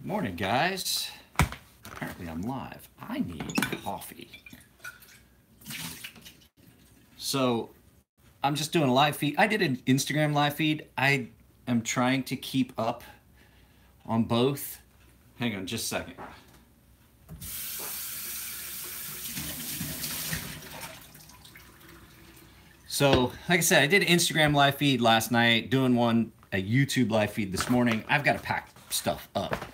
Morning, guys. Apparently I'm live. I need coffee. So I'm just doing a live feed. I did an Instagram live feed. I am trying to keep up on both. Hang on just a second. So, like I said, I did an Instagram live feed last night, doing a YouTube live feed this morning. I've got to pack stuff up.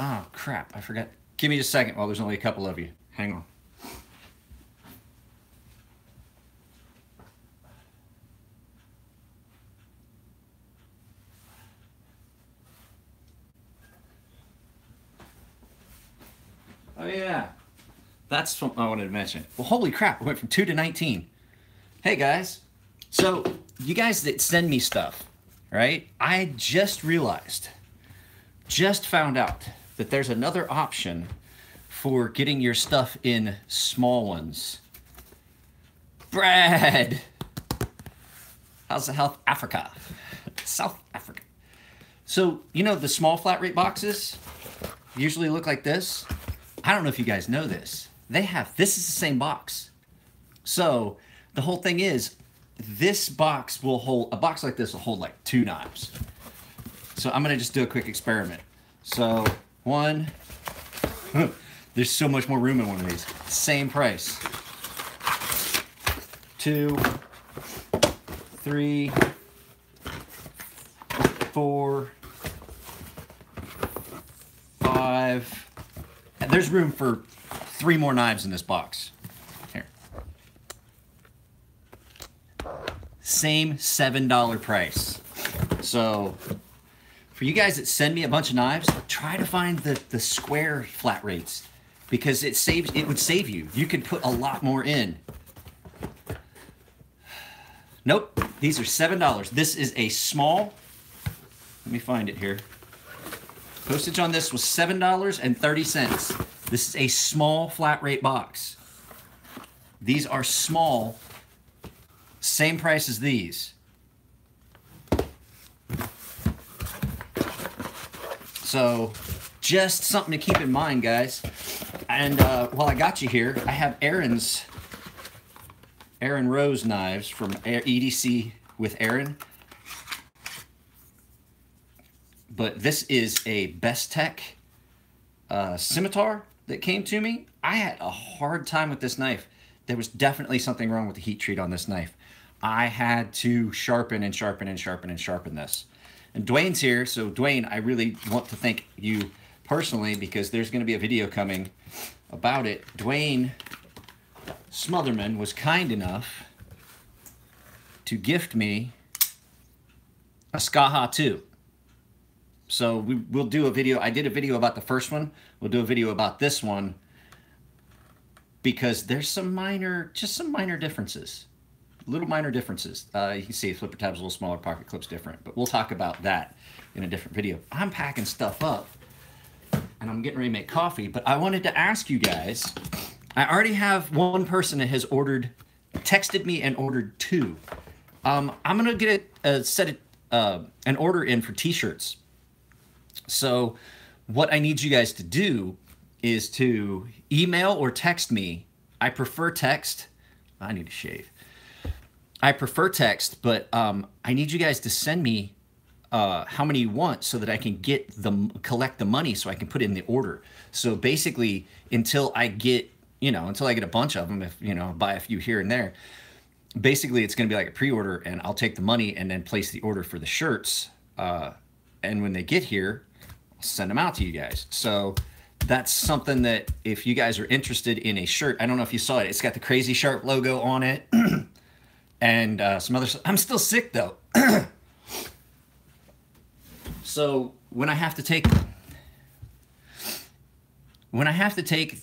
Oh, crap, I forgot. Give me just a second while there's only a couple of you. Hang on. Oh, yeah. That's what I wanted to mention. Well, holy crap, I went from 2 to 19. Hey, guys. So, you guys that send me stuff, right? I just realized, just found out that there's another option for getting your stuff in small ones. Brad! How's the health? Africa? South Africa. So, you know the small flat rate boxes usually look like this? I don't know if you guys know this. This is the same box. So, the whole thing is, this box will hold, a box like this will hold like 2 knives. So I'm gonna just do a quick experiment. So one, there's so much more room in one of these. Same price. 2, 3, 4, 5. And there's room for 3 more knives in this box. Here. Same $7 price. So for you guys that send me a bunch of knives, try to find the square flat rates because it would save you. You could put a lot more in. Nope, these are $7. This is a small, let me find it here. Postage on this was $7.30. This is a small flat rate box. These are small, same price as these. So just something to keep in mind, guys. And while I got you here, I have Aaron Rose knives from EDC with Aaron. But this is a Best Tech scimitar that came to me. I had a hard time with this knife. There was definitely something wrong with the heat treat on this knife. I had to sharpen and sharpen and sharpen and sharpen this. And Dwayne's here, so Dwayne, I really want to thank you personally because there's going to be a video coming about it. Dwayne Smotherman was kind enough to gift me a Skaha 2. So we'll do a video. I did a video about the first one. We'll do a video about this one because there's just some minor differences. Little minor differences. You can see flipper tab's a little smaller, pocket clip's different, but we'll talk about that in a different video. I'm packing stuff up and I'm getting ready to make coffee, but I wanted to ask you guys, I already have one person that has texted me and ordered 2. I'm gonna get an order in for t-shirts. So what I need you guys to do is to email or text me. I prefer text. I need to shave. I prefer text, but I need you guys to send me how many you want so that I can collect the money so I can put in the order. So basically, until I get a bunch of them, if buy a few here and there, basically it's going to be like a pre-order, and I'll take the money and then place the order for the shirts. And when they get here, I'll send them out to you guys. So that's something that if you guys are interested in a shirt, I don't know if you saw it. It's got the Crazy Sharp logo on it. And some other stuff. I'm still sick though. So when I have to take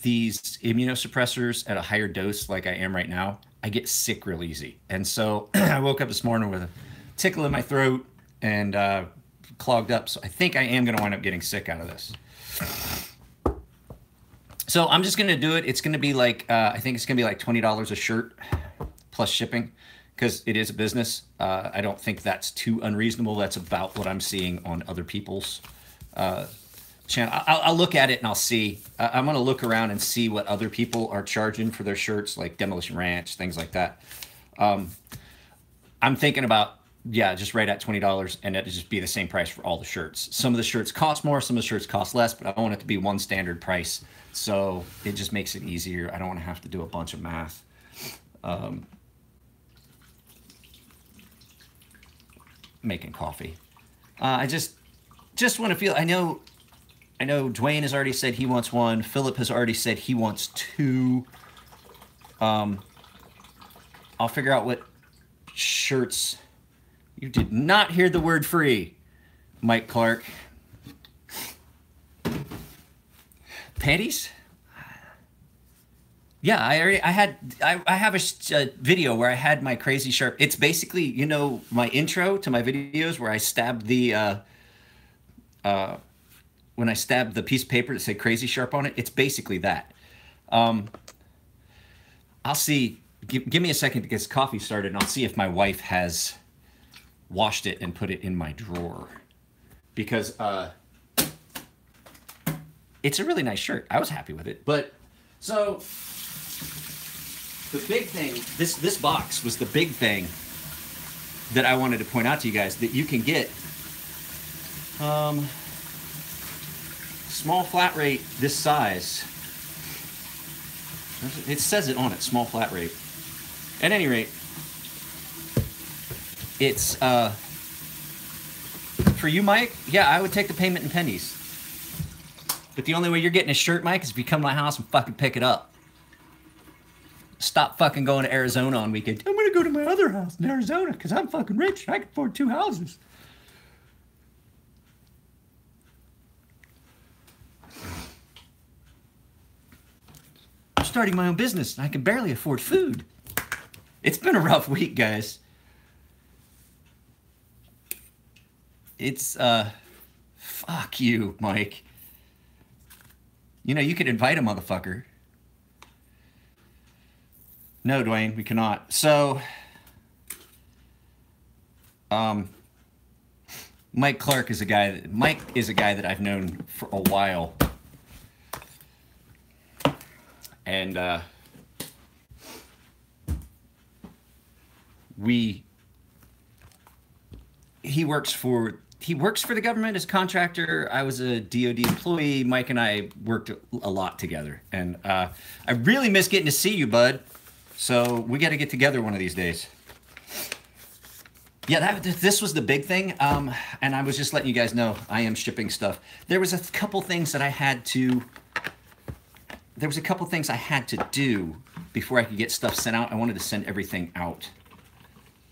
these immunosuppressors at a higher dose like I am right now, I get sick real easy. And so I woke up this morning with a tickle in my throat and clogged up. So I think I am gonna wind up getting sick out of this. So I'm just gonna do it. It's gonna be like, I think it's gonna be like $20 a shirt plus shipping. Because it is a business. I don't think that's too unreasonable. That's about what I'm seeing on other people's channel. I'll look at it and I'll see. I'm going to look around and see what other people are charging for their shirts, like Demolition Ranch, things like that. I'm thinking about, yeah, just right at $20, and it'd just be the same price for all the shirts. Some of the shirts cost more, some of the shirts cost less, but I want it to be one standard price. So it just makes it easier. I don't want to have to do a bunch of math. Making coffee. I just want to feel, I know Dwayne has already said he wants one. Philip has already said he wants two. I'll figure out what shirts. You did not hear the word free, Mike Clark. Panties? Yeah, I have a video where I had my crazy sharp. It's basically, you know, my intro to my videos where I stabbed the when I stabbed the piece of paper that said crazy sharp on it. It's basically that. I'll see. Give me a second to get this coffee started, and I'll see if my wife has washed it and put it in my drawer, because it's a really nice shirt. I was happy with it. But so the big thing, this box was the big thing that I wanted to point out to you guys, that you can get small flat rate this size. It says it on it, small flat rate. At any rate, it's for you, Mike. Yeah, I would take the payment in pennies. But the only way you're getting a shirt, Mike, is if you come to my house and fucking pick it up. Stop fucking going to Arizona on weekend. I'm gonna go to my other house in Arizona because I'm fucking rich. I can afford 2 houses. I'm starting my own business and I can barely afford food. It's been a rough week, guys. It's, fuck you, Mike. You know, you could invite a motherfucker. No, Dwayne, we cannot. So, Mike Clark is a guy that I've known for a while. And, he works for the government as a contractor. I was a DoD employee. Mike and I worked a lot together, and I really miss getting to see you, bud. So we got to get together one of these days. Yeah, this was the big thing, and I was just letting you guys know I am shipping stuff. There was a couple things that I had to. There was a couple things I had to do before I could get stuff sent out. I wanted to send everything out.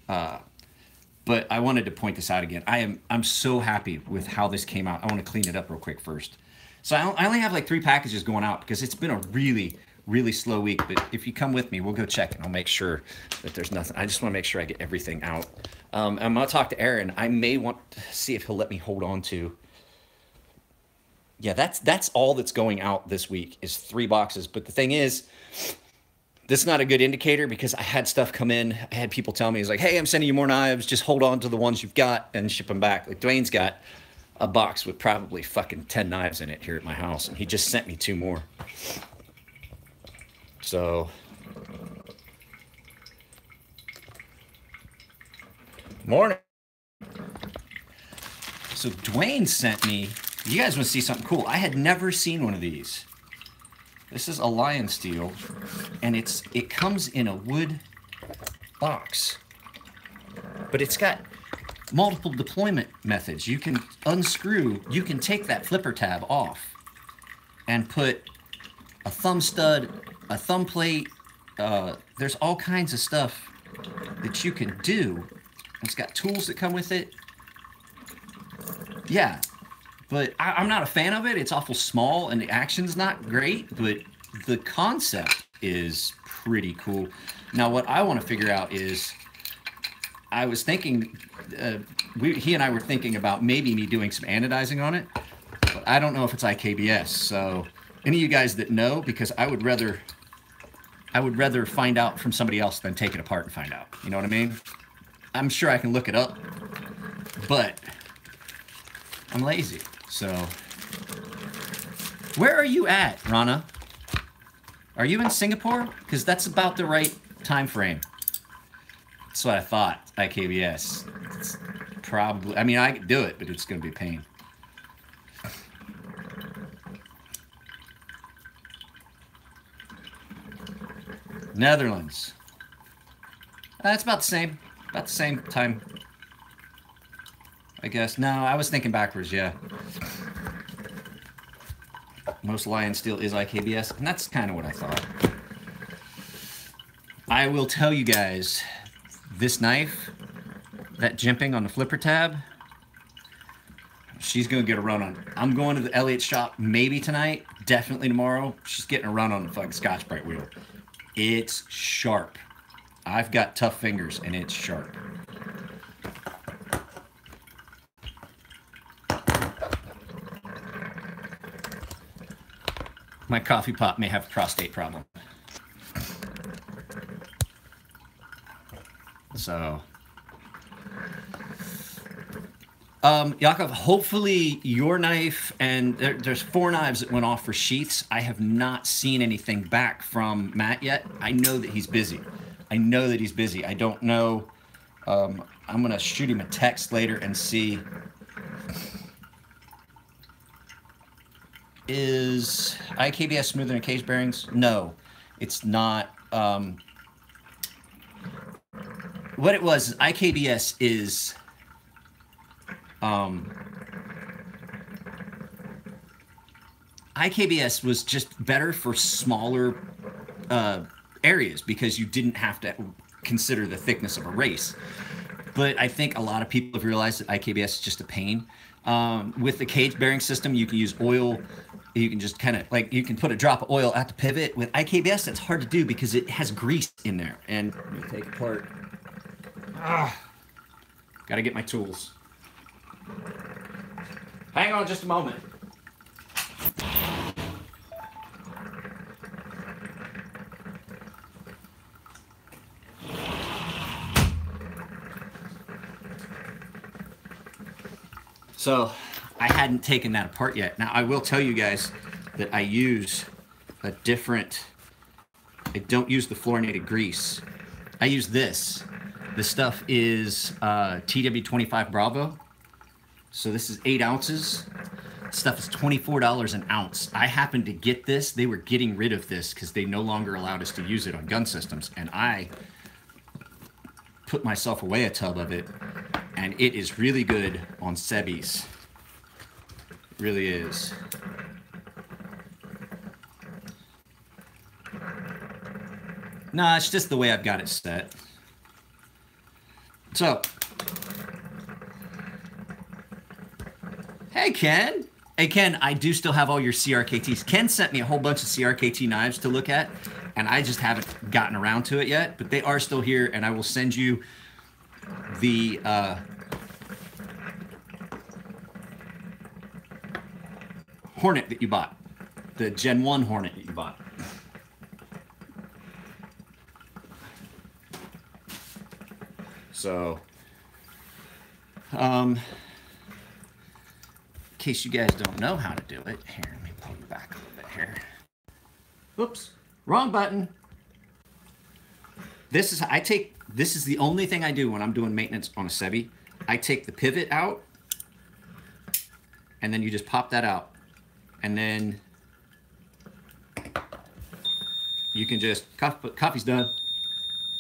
But I wanted to point this out again. I'm so happy with how this came out. I want to clean it up real quick first. So I only have like 3 packages going out because it's been a really, really slow week. But if you come with me, we'll go check and I'll make sure that there's nothing. I just want to make sure I get everything out. I'm going to talk to Aaron. I may want to see if he'll let me hold on to. Yeah, that's all that's going out this week is 3 boxes. But the thing is, this is not a good indicator because I had stuff come in. I had people tell me, it's like, hey, I'm sending you more knives. Just hold on to the ones you've got and ship them back. Like Dwayne's got a box with probably fucking 10 knives in it here at my house. And he just sent me 2 more. So. Morning. So Dwayne sent me, you guys want to see something cool. I had never seen one of these. This is a lion steel, and it comes in a wood box, but it's got multiple deployment methods. You can unscrew, you can take that flipper tab off and put a thumb stud, a thumb plate. There's all kinds of stuff that you can do. It's got tools that come with it. Yeah. But I'm not a fan of it. It's awful small, and the action's not great, but the concept is pretty cool. Now, what I want to figure out is, I was thinking, he and I were thinking about maybe me doing some anodizing on it, but I don't know if it's IKBS. So, any of you guys that know, because I would rather find out from somebody else than take it apart and find out. You know what I mean? I'm sure I can look it up, but I'm lazy. So Where are you at, Rana? Are you in Singapore? Because that's about the right time frame. That's what I thought, IKBS. It's probably, I mean, I could do it, but it's going to be a pain. Netherlands. That's about the same time, I guess. No, I was thinking backwards, yeah. Most Lion Steel is IKBS, and that's kind of what I thought. I will tell you guys, this knife, that jimping on the flipper tab, she's going to get a run on it. I'm going to the Elliott shop maybe tonight, definitely tomorrow. She's getting a run on the fucking Scotch-Brite wheel. It's sharp. I've got tough fingers, and it's sharp. My coffee pot may have a prostate problem. So, Yakov, hopefully your knife, and there's 4 knives that went off for sheaths. I have not seen anything back from Matt yet. I know that he's busy. I don't know. I'm going to shoot him a text later and see. Is IKBS smoother than cage bearings? No, it's not. What it was, IKBS is IKBS was just better for smaller areas because you didn't have to consider the thickness of a race. But I think a lot of people have realized that IKBS is just a pain. With the cage bearing system, you can use oil. You can just kind of like, you can put a drop of oil at the pivot. With IKBS, that's hard to do because it has grease in there. And you take apart. Gotta get my tools. Hang on just a moment. So I hadn't taken that apart yet. Now I will tell you guys that I use a different, I don't use the fluorinated grease. I use this. This stuff is TW25 Bravo. So this is 8 ounces. This stuff is $24 an ounce. I happened to get this. They were getting rid of this because they no longer allowed us to use it on gun systems. And I put myself away a tub of it. And it is really good on Sebis. It really is. No, it's just the way I've got it set. So, hey Ken. Hey Ken, I do still have all your CRKTs. Ken sent me a whole bunch of CRKT knives to look at, and I just haven't gotten around to it yet, but they are still here, and I will send you the Hornet that you bought, the Gen 1 Hornet that you bought. So, in case you guys don't know how to do it, here, let me pull you back a little bit here. Oops, wrong button. This is the only thing I do when I'm doing maintenance on a Sebi. I take the pivot out, and then you just pop that out. And then you can just, coffee's done.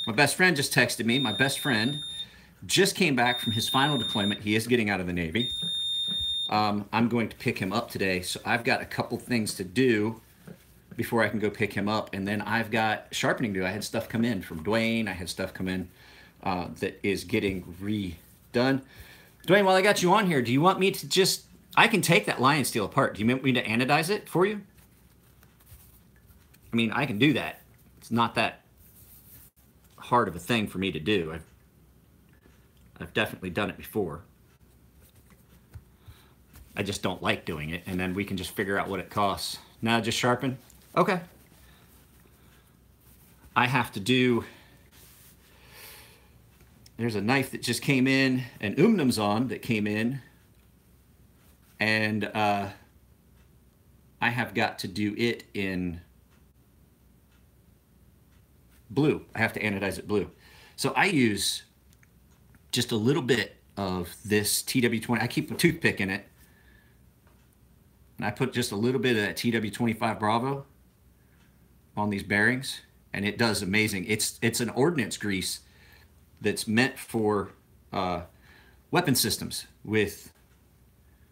My best friend just texted me. My best friend just came back from his final deployment. He is getting out of the Navy. I'm going to pick him up today. So I've got a couple things to do before I can go pick him up. And then I've got sharpening to do. I had stuff come in from Dwayne. I had stuff come in that is getting redone. Dwayne, while I got you on here, do you want me to just, I can take that lion steel apart. Do you want me to anodize it for you? I mean, I can do that. It's not that hard of a thing for me to do. I've definitely done it before. I just don't like doing it, and then we can just figure out what it costs. Now just sharpen? Okay. I have to do, there's a knife that just came in, an Umnum's on that came in, and I have got to do it in blue. I have to anodize it blue. So I use just a little bit of this TW20. I keep a toothpick in it. And I put just a little bit of that TW25 Bravo on these bearings, and it does amazing. It's an ordnance grease that's meant for weapon systems with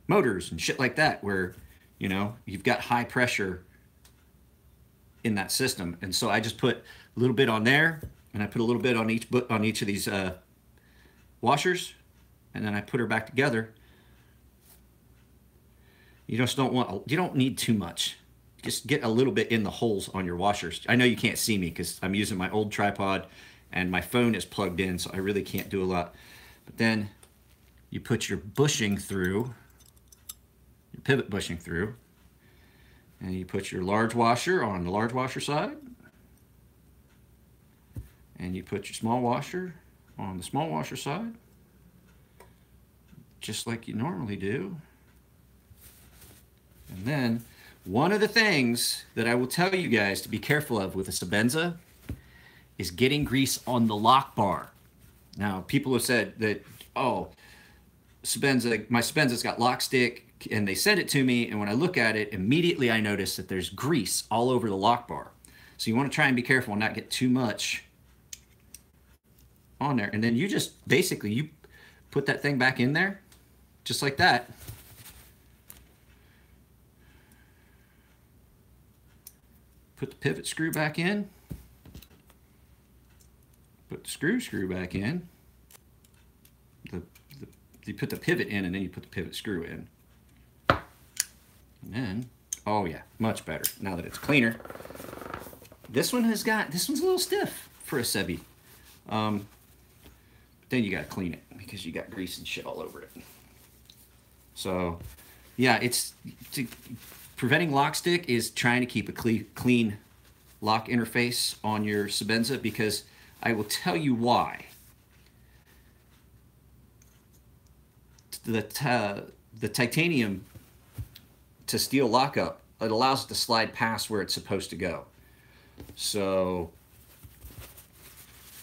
motors and shit like that, where, you know, you've got high pressure in that system. And so I just put a little bit on there, and I put a little bit on each of these washers, and then I put her back together. You just you don't need too much. Just get a little bit in the holes on your washers. I know you can't see me because I'm using my old tripod and my phone is plugged in, so I really can't do a lot. But then you put your bushing through, your pivot bushing through, and you put your large washer on the large washer side, and you put your small washer on the small washer side, just like you normally do. And then one of the things that I will tell you guys to be careful of with a Sebenza is getting grease on the lock bar. Now, people have said that, oh, my Sebenza's got lock stick, and they send it to me, and when I look at it, immediately I notice that there's grease all over the lock bar. So you want to try and be careful and not get too much on there. And then you just, basically, you put that thing back in there, just like that. Put the pivot screw back in. Put the screw back in. You put the pivot in, and then you put the pivot screw in. And then, oh yeah, much better now that it's cleaner. This one's a little stiff for a Sebi. But then you gotta clean it because you got grease and shit all over it. So, yeah, preventing lock stick is trying to keep a clean lock interface on your Sebenza, because I will tell you why. The titanium to steel lockup, it allows it to slide past where it's supposed to go. So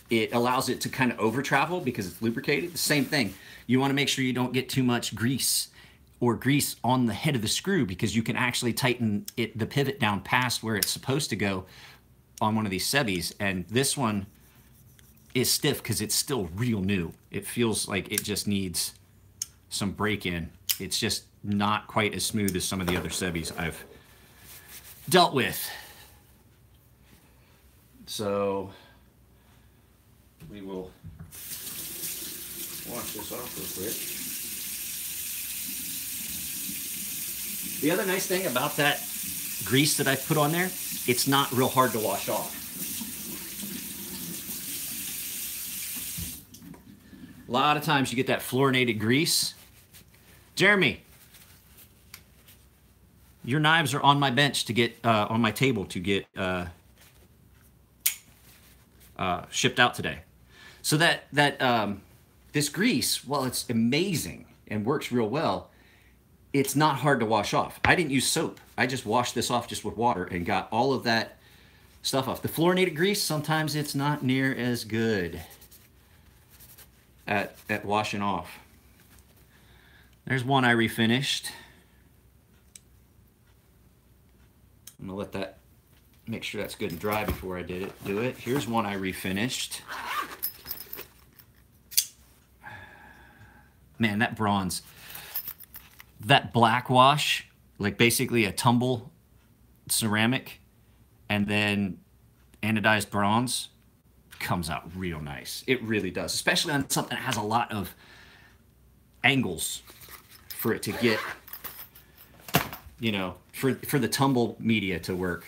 it allows it to kind of over travel because it's lubricated. The same thing. You want to make sure you don't get too much grease on the head of the screw, because you can actually tighten the pivot down past where it's supposed to go on one of these Sebis. And this one is stiff because it's still real new. It feels like it just needs some break-in. It's just not quite as smooth as some of the other Sebis I've dealt with. So we will wash this off real quick. The other nice thing about that grease that I put on there, it's not real hard to wash off. A lot of times you get that fluorinated grease. Jeremy, your knives are on my bench to get, on my table to get shipped out today. So this grease, while it's amazing and works real well, it's not hard to wash off. I didn't use soap. I just washed this off just with water and got all of that stuff off. The fluorinated grease, sometimes it's not near as good at washing off. There's one I refinished. I'm gonna let that, make sure that's good and dry before I do it. Here's one I refinished. Man, that bronze, that black wash, like basically a tumble ceramic and then anodized bronze, comes out real nice. It really does, especially on something that has a lot of angles for it to get, you know, for the tumble media to work.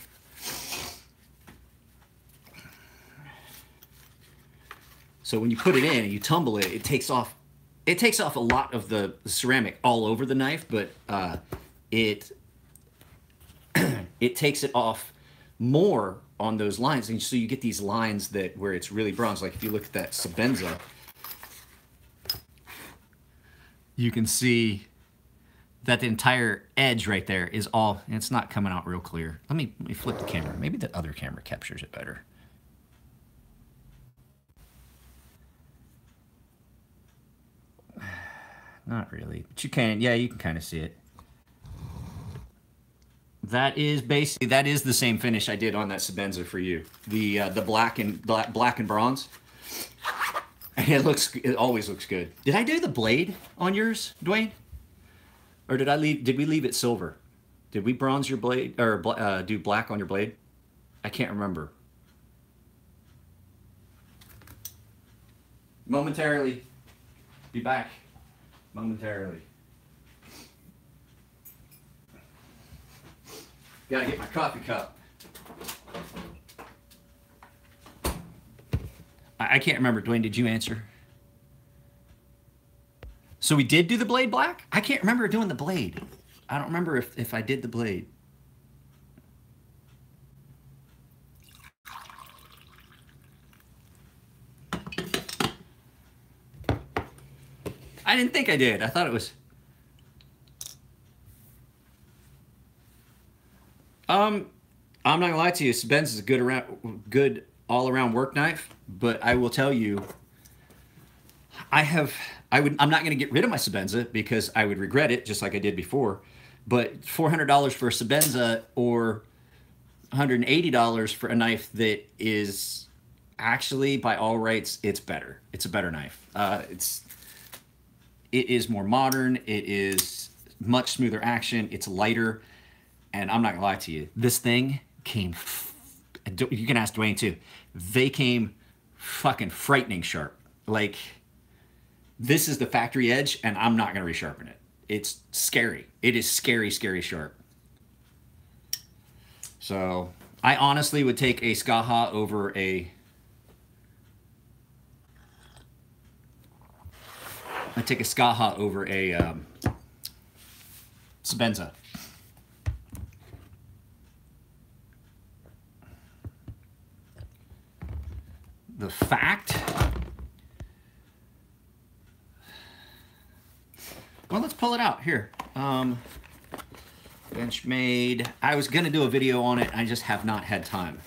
So when you put it in and you tumble it, it takes off a lot of the ceramic all over the knife, but it takes it off more on those lines, and so you get these lines where it's really bronze. Like if you look at that Sebenza, you can see that the entire edge right there is all, it's not coming out real clear. Let me flip the camera. Maybe the other camera captures it better. Not really, but you can, yeah, you can kind of see it. That is basically, that is the same finish I did on that Sebenza for you. The black and bronze. And it always looks good. Did I do the blade on yours, Dwayne? Or did we leave it silver? Did we bronze your blade, or do black on your blade? I can't remember. Momentarily. Be back. Momentarily. Gotta get my coffee cup. I can't remember. Dwayne, did you answer? So we did do the blade black? I can't remember doing the blade. I don't remember if I did the blade. I didn't think I did. I thought it was... I'm not gonna lie to you. Sebenza is a good all-around work knife, but I will tell you, I'm not gonna get rid of my Sebenza because I would regret it, just like I did before. But $400 for a Sebenza or $180 for a knife that is actually, by all rights, it's better. It's a better knife. It is more modern. It is much smoother action. It's lighter. And I'm not gonna lie to you, this thing came, you can ask Dwayne too, they came fucking frightening sharp. Like, this is the factory edge, and I'm not gonna resharpen it. It's scary. It is scary, scary sharp. So, I honestly would take a Skaha over a, Sebenza. The fact, well, let's pull it out here. Benchmade. I was gonna do a video on it. I just have not had time.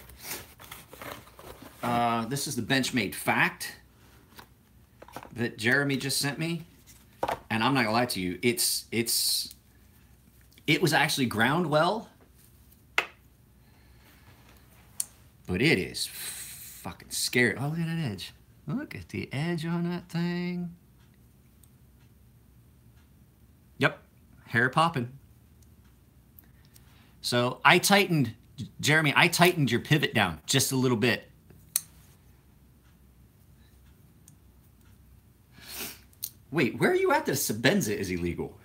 This is the Benchmade Fact that Jeremy just sent me, and I'm not gonna lie to you. It was actually ground well, but it is fucking scary. Oh, look at that edge. Look at the edge on that thing. Yep, hair popping. So I tightened, Jeremy, I tightened your pivot down just a little bit. Wait, where are you at that Sebenza is illegal?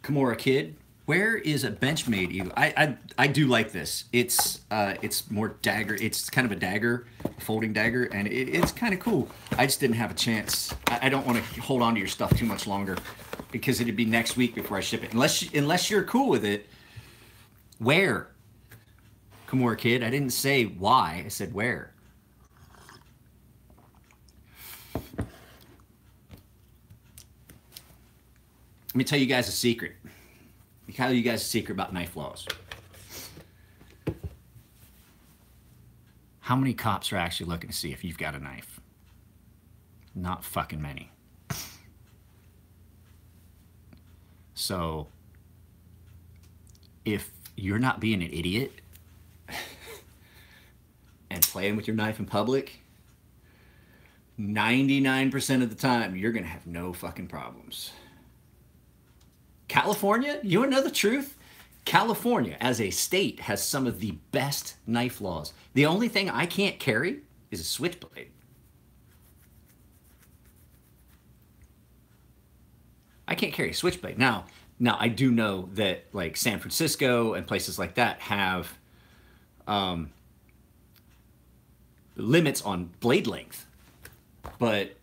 Kimura Kid, where is a Benchmade illegal? I do like this. It's more dagger. It's kind of a dagger, folding dagger, and it's kind of cool. I just didn't have a chance. I don't want to hold on to your stuff too much longer because it'd be next week before I ship it. Unless you're cool with it. Where? Kimura Kid, I didn't say why. I said where. Let me tell you guys a secret. Let me tell you guys a secret about knife laws. How many cops are actually looking to see if you've got a knife? Not fucking many. So, if you're not being an idiot and playing with your knife in public, 99% of the time, you're gonna have no fucking problems. California, you wanna know the truth? California, as a state, has some of the best knife laws. The only thing I can't carry is a switchblade. I can't carry a switchblade. Now I do know that like San Francisco and places like that have limits on blade length, but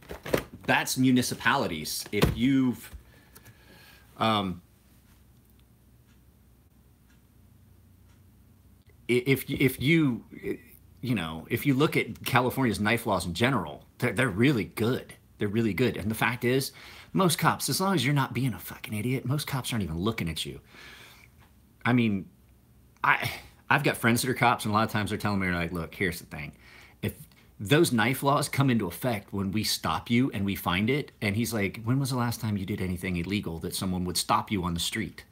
that's municipalities. If you've if you look at California's knife laws in general, they're really good. They're really good. And the fact is, most cops, as long as you're not being a fucking idiot, most cops aren't even looking at you. I mean, I've got friends that are cops, and a lot of times they're telling me, like, look, here's the thing. If those knife laws come into effect when we stop you and we find it, and he's like, when was the last time you did anything illegal that someone would stop you on the street?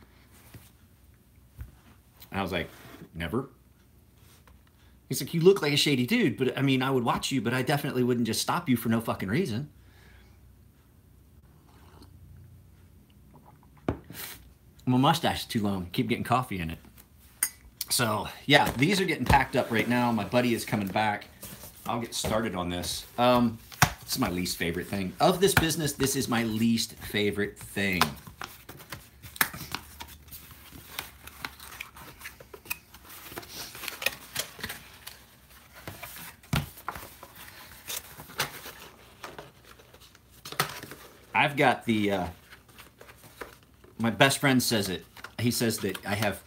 And I was like, never. He's like, you look like a shady dude, but I mean, I would watch you, but I definitely wouldn't just stop you for no fucking reason. My mustache is too long. Keep getting coffee in it. So, yeah, these are getting packed up right now. My buddy is coming back. I'll get started on this. This is my least favorite thing. Of this business, this is my least favorite thing. I've got the, my best friend says it. He says that I have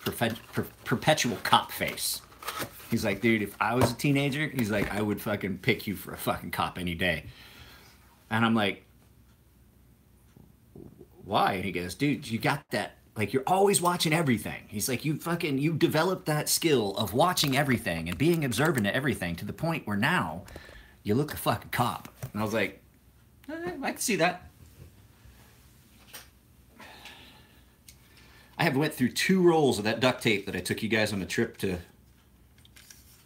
perpetual cop face. He's like, dude, if I was a teenager, he's like, I would fucking pick you for a fucking cop any day. And I'm like, why? And he goes, dude, you got that. Like, you're always watching everything. He's like, you developed that skill of watching everything and being observant of everything to the point where now you look a fucking cop. And I was like, I can see that. I have went through 2 rolls of that duct tape that I took you guys on the trip to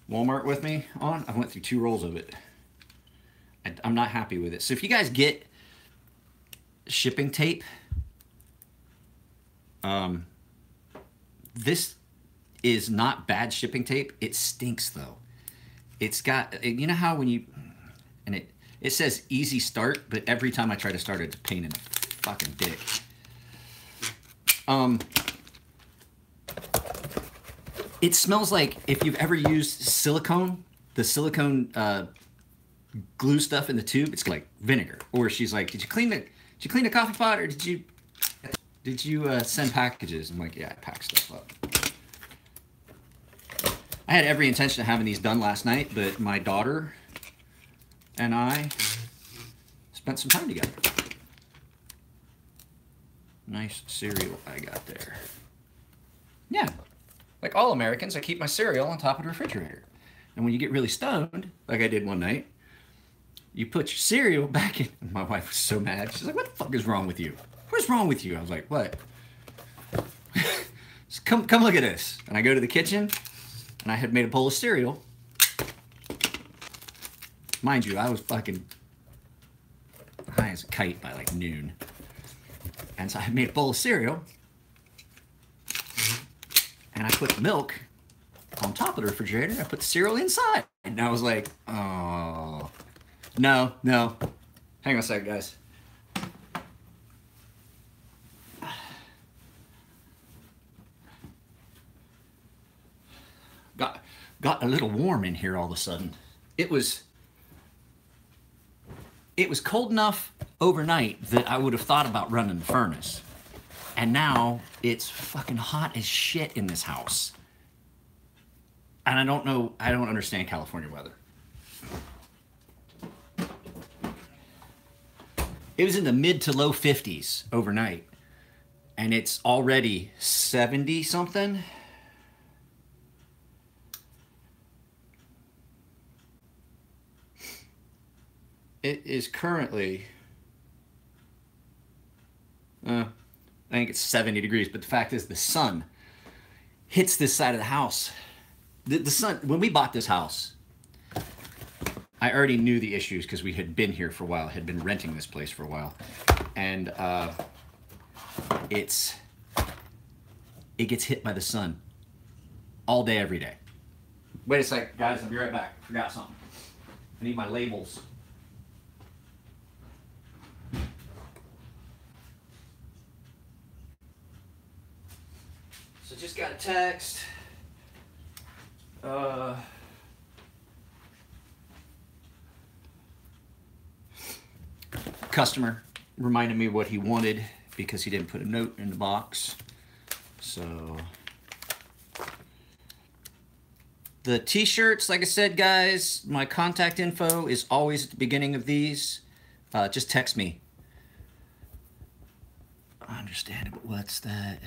Walmart with me on. I went through 2 rolls of it. I'm not happy with it. So if you guys get shipping tape, this is not bad shipping tape. It stinks though. It's got, you know how when you, and it says easy start, but every time I try to start it, it's a pain in the fucking dick. It smells like if you've ever used silicone, the silicone glue stuff in the tube. It's like vinegar. Or she's like, did you clean the coffee pot, or did you send packages? I'm like, yeah, I pack stuff up. I had every intention of having these done last night, but my daughter and I spent some time together. Nice cereal I got there. Yeah. Like all Americans, I keep my cereal on top of the refrigerator. And when you get really stoned, like I did one night, you put your cereal back in. My wife was so mad. She's like, what the fuck is wrong with you? What's wrong with you? I was like, what? come look at this. And I go to the kitchen, and I had made a bowl of cereal. Mind you, I was fucking high as a kite by like noon. And so I made a bowl of cereal. And I put milk on top of the refrigerator. I put the cereal inside. And I was like, oh, no. Hang on a second, guys. Got a little warm in here all of a sudden. It was cold enough overnight that I would have thought about running the furnace. And now it's fucking hot as shit in this house. And I don't understand California weather. It was in the mid to low 50s overnight. And it's already 70 something. It is currently, I think it's 70 degrees, but the fact is the sun hits this side of the house. The sun, when we bought this house, I already knew the issues because we had been here for a while, had been renting this place for a while. And it gets hit by the sun all day, every day. Wait a sec, guys, I'll be right back. Forgot something. I need my labels. So just got a text. Customer reminded me what he wanted because he didn't put a note in the box. So the t-shirts, like I said, guys, my contact info is always at the beginning of these. just text me. Understandable. What's that?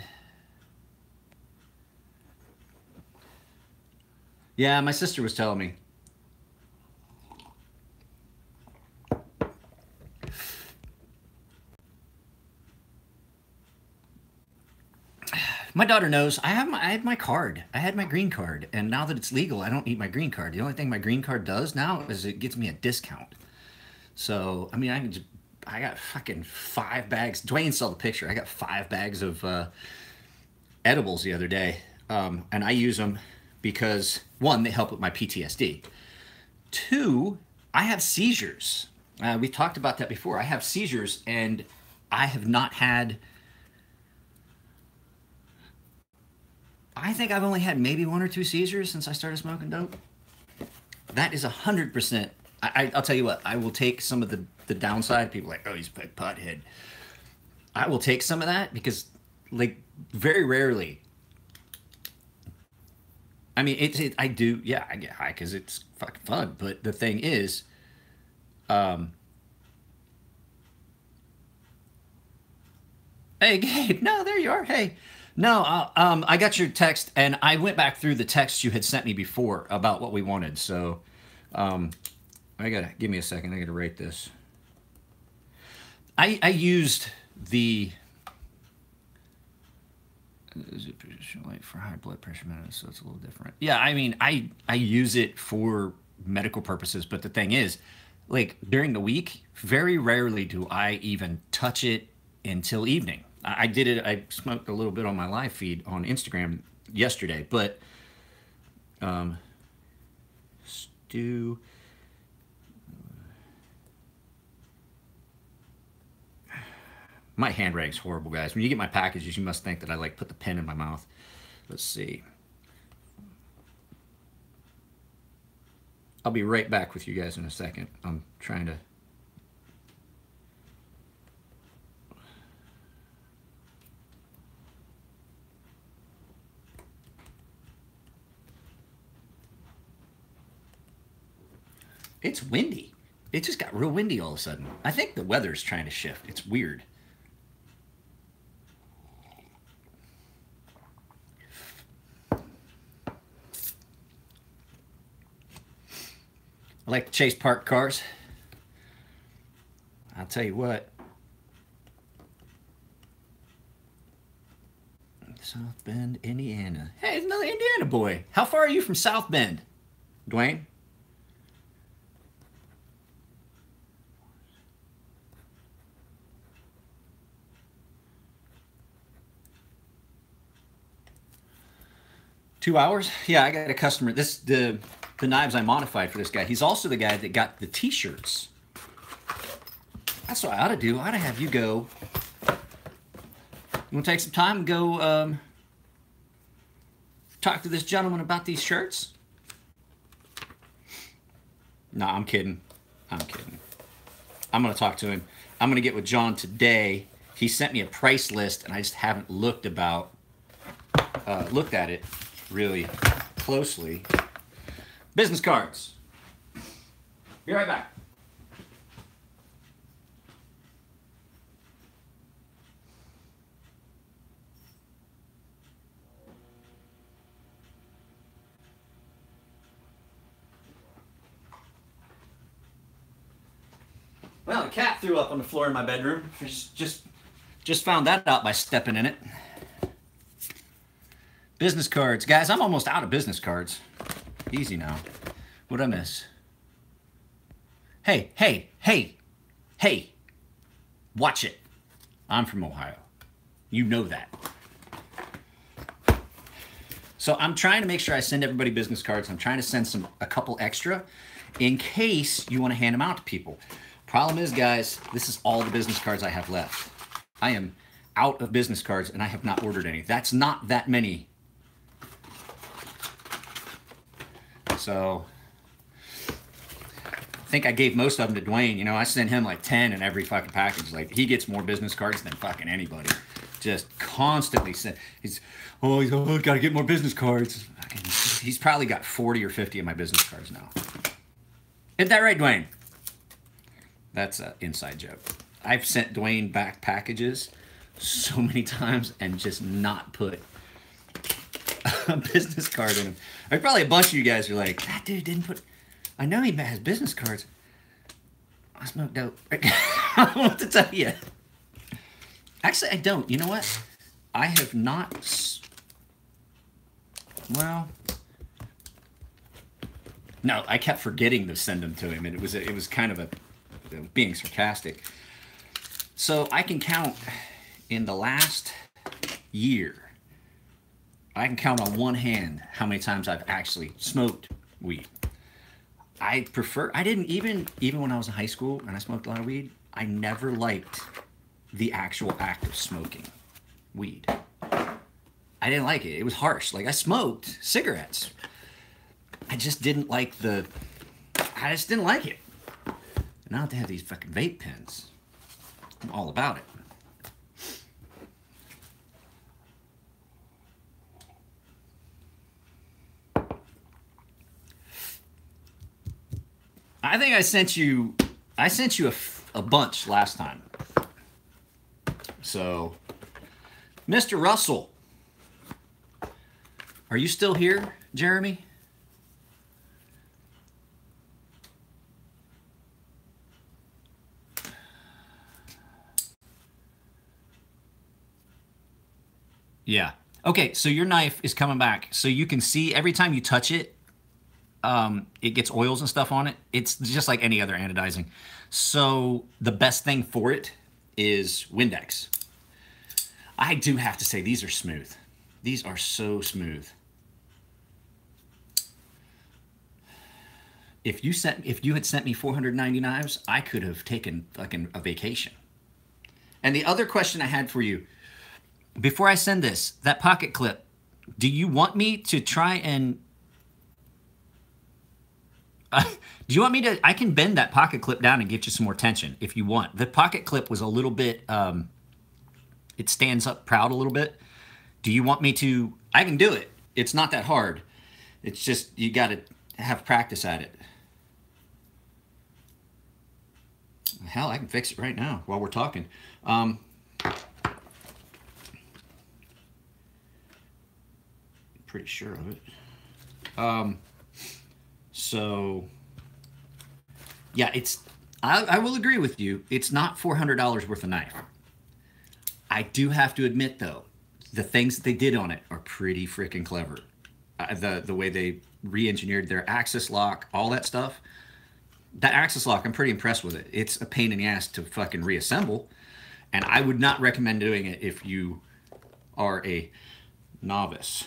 Yeah, my sister was telling me. My daughter knows I had my card. I had my green card, and now that it's legal, I don't need my green card. The only thing my green card does now is it gets me a discount. So I mean, I got fucking 5 bags. Dwayne saw the picture. I got 5 bags of edibles the other day, and I use them because 1, they help with my PTSD. 2, I have seizures. We talked about that before. I have seizures, and I have not had. I think I've only had maybe 1 or 2 seizures since I started smoking dope. That is 100%. I'll tell you what, I will take some of the downside. People are like, oh, he's a big pothead. I will take some of that because, like, very rarely. I mean, I do, yeah, I get high because it's fucking fun. But the thing is, hey, Gabe, no, there you are. Hey. No, I got your text, and I went back through the text you had sent me before about what we wanted. So, give me a second. I gotta rate this. I used the light for high blood pressure medicine, so it's a little different. Yeah, I mean, I use it for medical purposes, but the thing is, like during the week, very rarely do I even touch it until evening. I did it. I smoked a little bit on my live feed on Instagram yesterday, but Stu. My handwriting's horrible, guys. When you get my packages, you must think that I like put the pen in my mouth. Let's see. I'll be right back with you guys in a second. I'm trying to. It's windy. It just got real windy all of a sudden. I think the weather's trying to shift. It's weird. I like to chase parked cars. I'll tell you what. South Bend, Indiana. Hey, it's another Indiana boy. How far are you from South Bend, Dwayne? Two hours? Yeah, I got a customer. The knives I modified for this guy. He's also the guy that got the t-shirts. That's what I ought to do. I ought to have you go. You want to take some time and go talk to this gentleman about these shirts? No, I'm kidding. I'm kidding. I'm going to talk to him. I'm going to get with John today. He sent me a price list, and I just haven't looked at it really closely. Business cards. Be right back. Well, a cat threw up on the floor in my bedroom. Just found that out by stepping in it. Business cards. Guys, I'm almost out of business cards. Easy now. What'd I miss? Hey, hey, hey, hey. Watch it. I'm from Ohio. You know that. So I'm trying to make sure I send everybody business cards. I'm trying to send a couple extra in case you want to hand them out to people. Problem is, guys, this is all the business cards I have left. I am out of business cards, and I have not ordered any. That's not that many. So I think I gave most of them to Dwayne. You know, I send him like 10 in every fucking package. Like, he gets more business cards than fucking anybody. Just constantly send. He's got to get more business cards. He's probably got 40 or 50 of my business cards now. Isn't that right, Dwayne? That's an inside joke. I've sent Dwayne back packages so many times and just not put a business card in them. Like probably a bunch of you guys are like, that dude didn't put. I know he has business cards. I smoke dope. I don't know what to tell you. Actually, I don't. You know what? I have not. Well, no, I kept forgetting to send them to him, and it was kind of being sarcastic. So I can count in the last year. I can count on one hand how many times I've actually smoked weed. I didn't even when I was in high school and I smoked a lot of weed, I never liked the actual act of smoking weed. I didn't like it. It was harsh. Like I smoked cigarettes. I just didn't like it. Now they have these fucking vape pens. I'm all about it. I think I sent you a bunch last time. So, Mr. Russell, are you still here, Jeremy? Yeah. Okay, so your knife is coming back. So you can see every time you touch it, it gets oils and stuff on it. It's just like any other anodizing. So the best thing for it is Windex. I do have to say these are smooth. These are so smooth. If you had sent me 490 knives, I could have taken fucking a vacation. And the other question I had for you, before I send this, that pocket clip, do you want me to try and do you want me to? I can bend that pocket clip down and get you some more tension if you want. The pocket clip was a little bit, it stands up proud a little bit. Do you want me to? I can do it. It's not that hard. It's just, you got to have practice at it. Hell, I can fix it right now while we're talking. Pretty sure of it. So, yeah, I will agree with you. It's not $400 worth of knife. I do have to admit, though, the things that they did on it are pretty freaking clever. The way they re-engineered their axis lock, all that stuff. That axis lock, I'm pretty impressed with it. It's a pain in the ass to fucking reassemble, and I would not recommend doing it if you are a novice.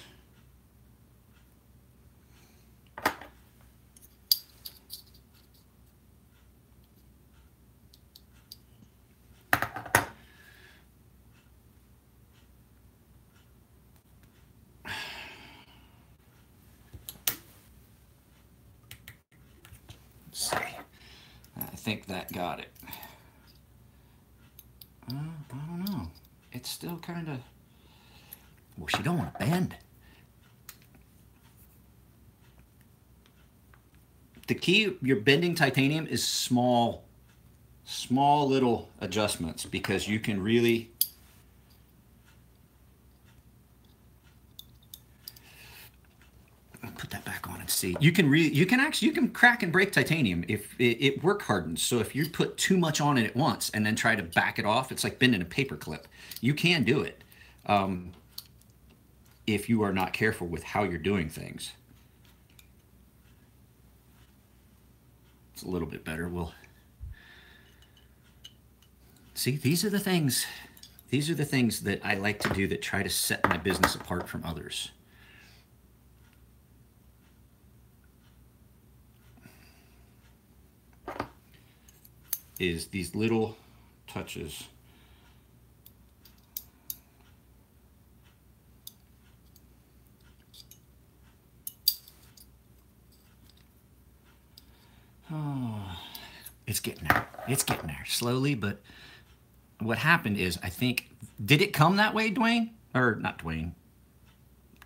I think that got it. I don't know. It's still kind of... Well, she don't want to bend. The key, you're bending titanium, is small little adjustments, because you can really... Put that back on and see. You can crack and break titanium if it work hardens. So if you put too much on it at once and then try to back it off, it's like bending a paper clip. You can do it if you are not careful with how you're doing things. It's a little bit better. Well, see, these are the things that I like to do that try to set my business apart from others. Is these little touches. Oh, it's getting there. It's getting there slowly, but what happened is, I think, did it come that way, Dwayne? Or not Dwayne,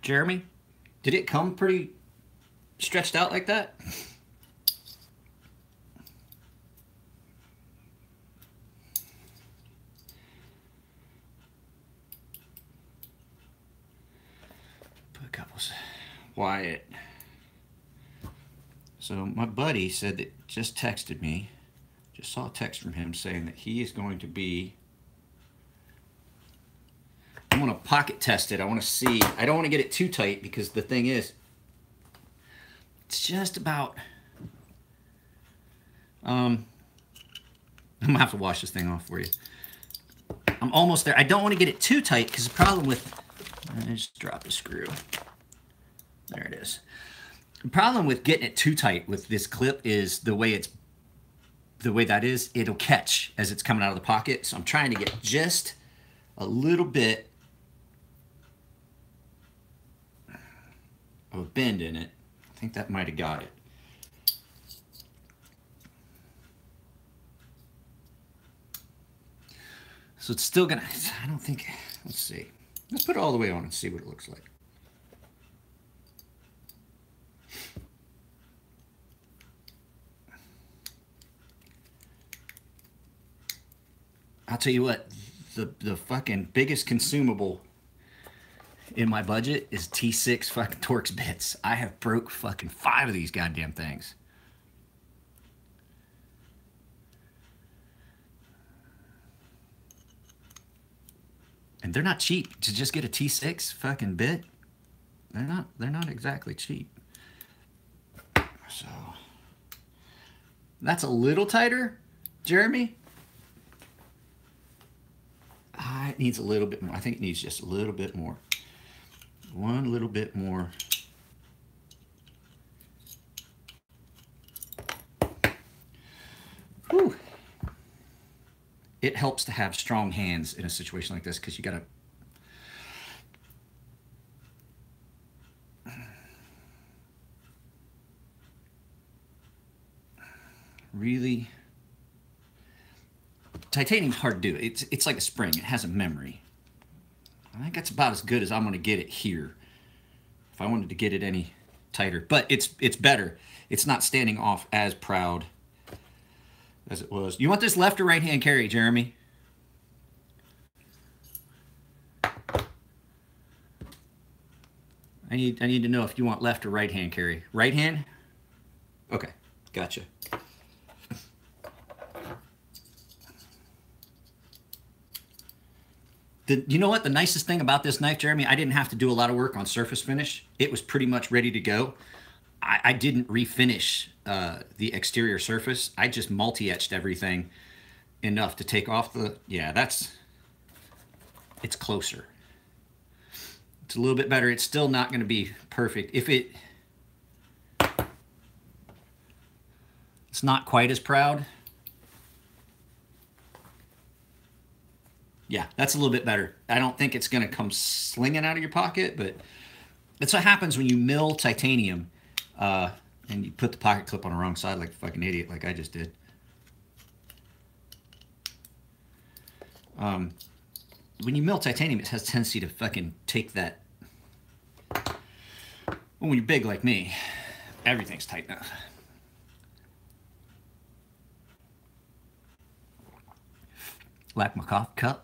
Jeremy? Did it come pretty stretched out like that? quiet. So my buddy said that just texted me, just saw a text from him saying that he is going to be, I want to pocket test it. I want to see, I don't want to get it too tight because the thing is, it's just about, I'm going to have to wash this thing off for you. I'm almost there. I don't want to get it too tight because the problem with, I just dropped a screw. There it is. The problem with getting it too tight with this clip is the way that is, it'll catch as it's coming out of the pocket. So I'm trying to get just a little bit of a bend in it. I think that might have got it. So it's still gonna, I don't think, let's see. Let's put it all the way on and see what it looks like. I'll tell you what, the fucking biggest consumable in my budget is T6 fucking Torx bits. I have broke fucking 5 of these goddamn things. And they're not cheap to just get a T6 fucking bit. They're not exactly cheap. So that's a little tighter, Jeremy. It needs a little bit more. I think it needs just a little bit more. One little bit more. Whew. It helps to have strong hands in a situation like this because you gotta really, titanium's hard to do. It's like a spring. It has a memory. I think that's about as good as I'm going to get it here. If I wanted to get it any tighter, but it's better. It's not standing off as proud as it was. You want this left or right hand carry, Jeremy? I need to know if you want left or right hand carry. Right hand? Okay, gotcha. You know what? The nicest thing about this knife, Jeremy, I didn't have to do a lot of work on surface finish. It was pretty much ready to go. I didn't refinish the exterior surface. I just multi-etched everything enough to take off the, yeah, it's closer. It's a little bit better. It's still not going to be perfect. It's not quite as proud. Yeah, that's a little bit better. I don't think it's going to come slinging out of your pocket, but that's what happens when you mill titanium and you put the pocket clip on the wrong side like a fucking idiot like I just did. When you mill titanium, it has a tendency to fucking take that. When you're big like me, everything's tight enough. Like my coffee cup.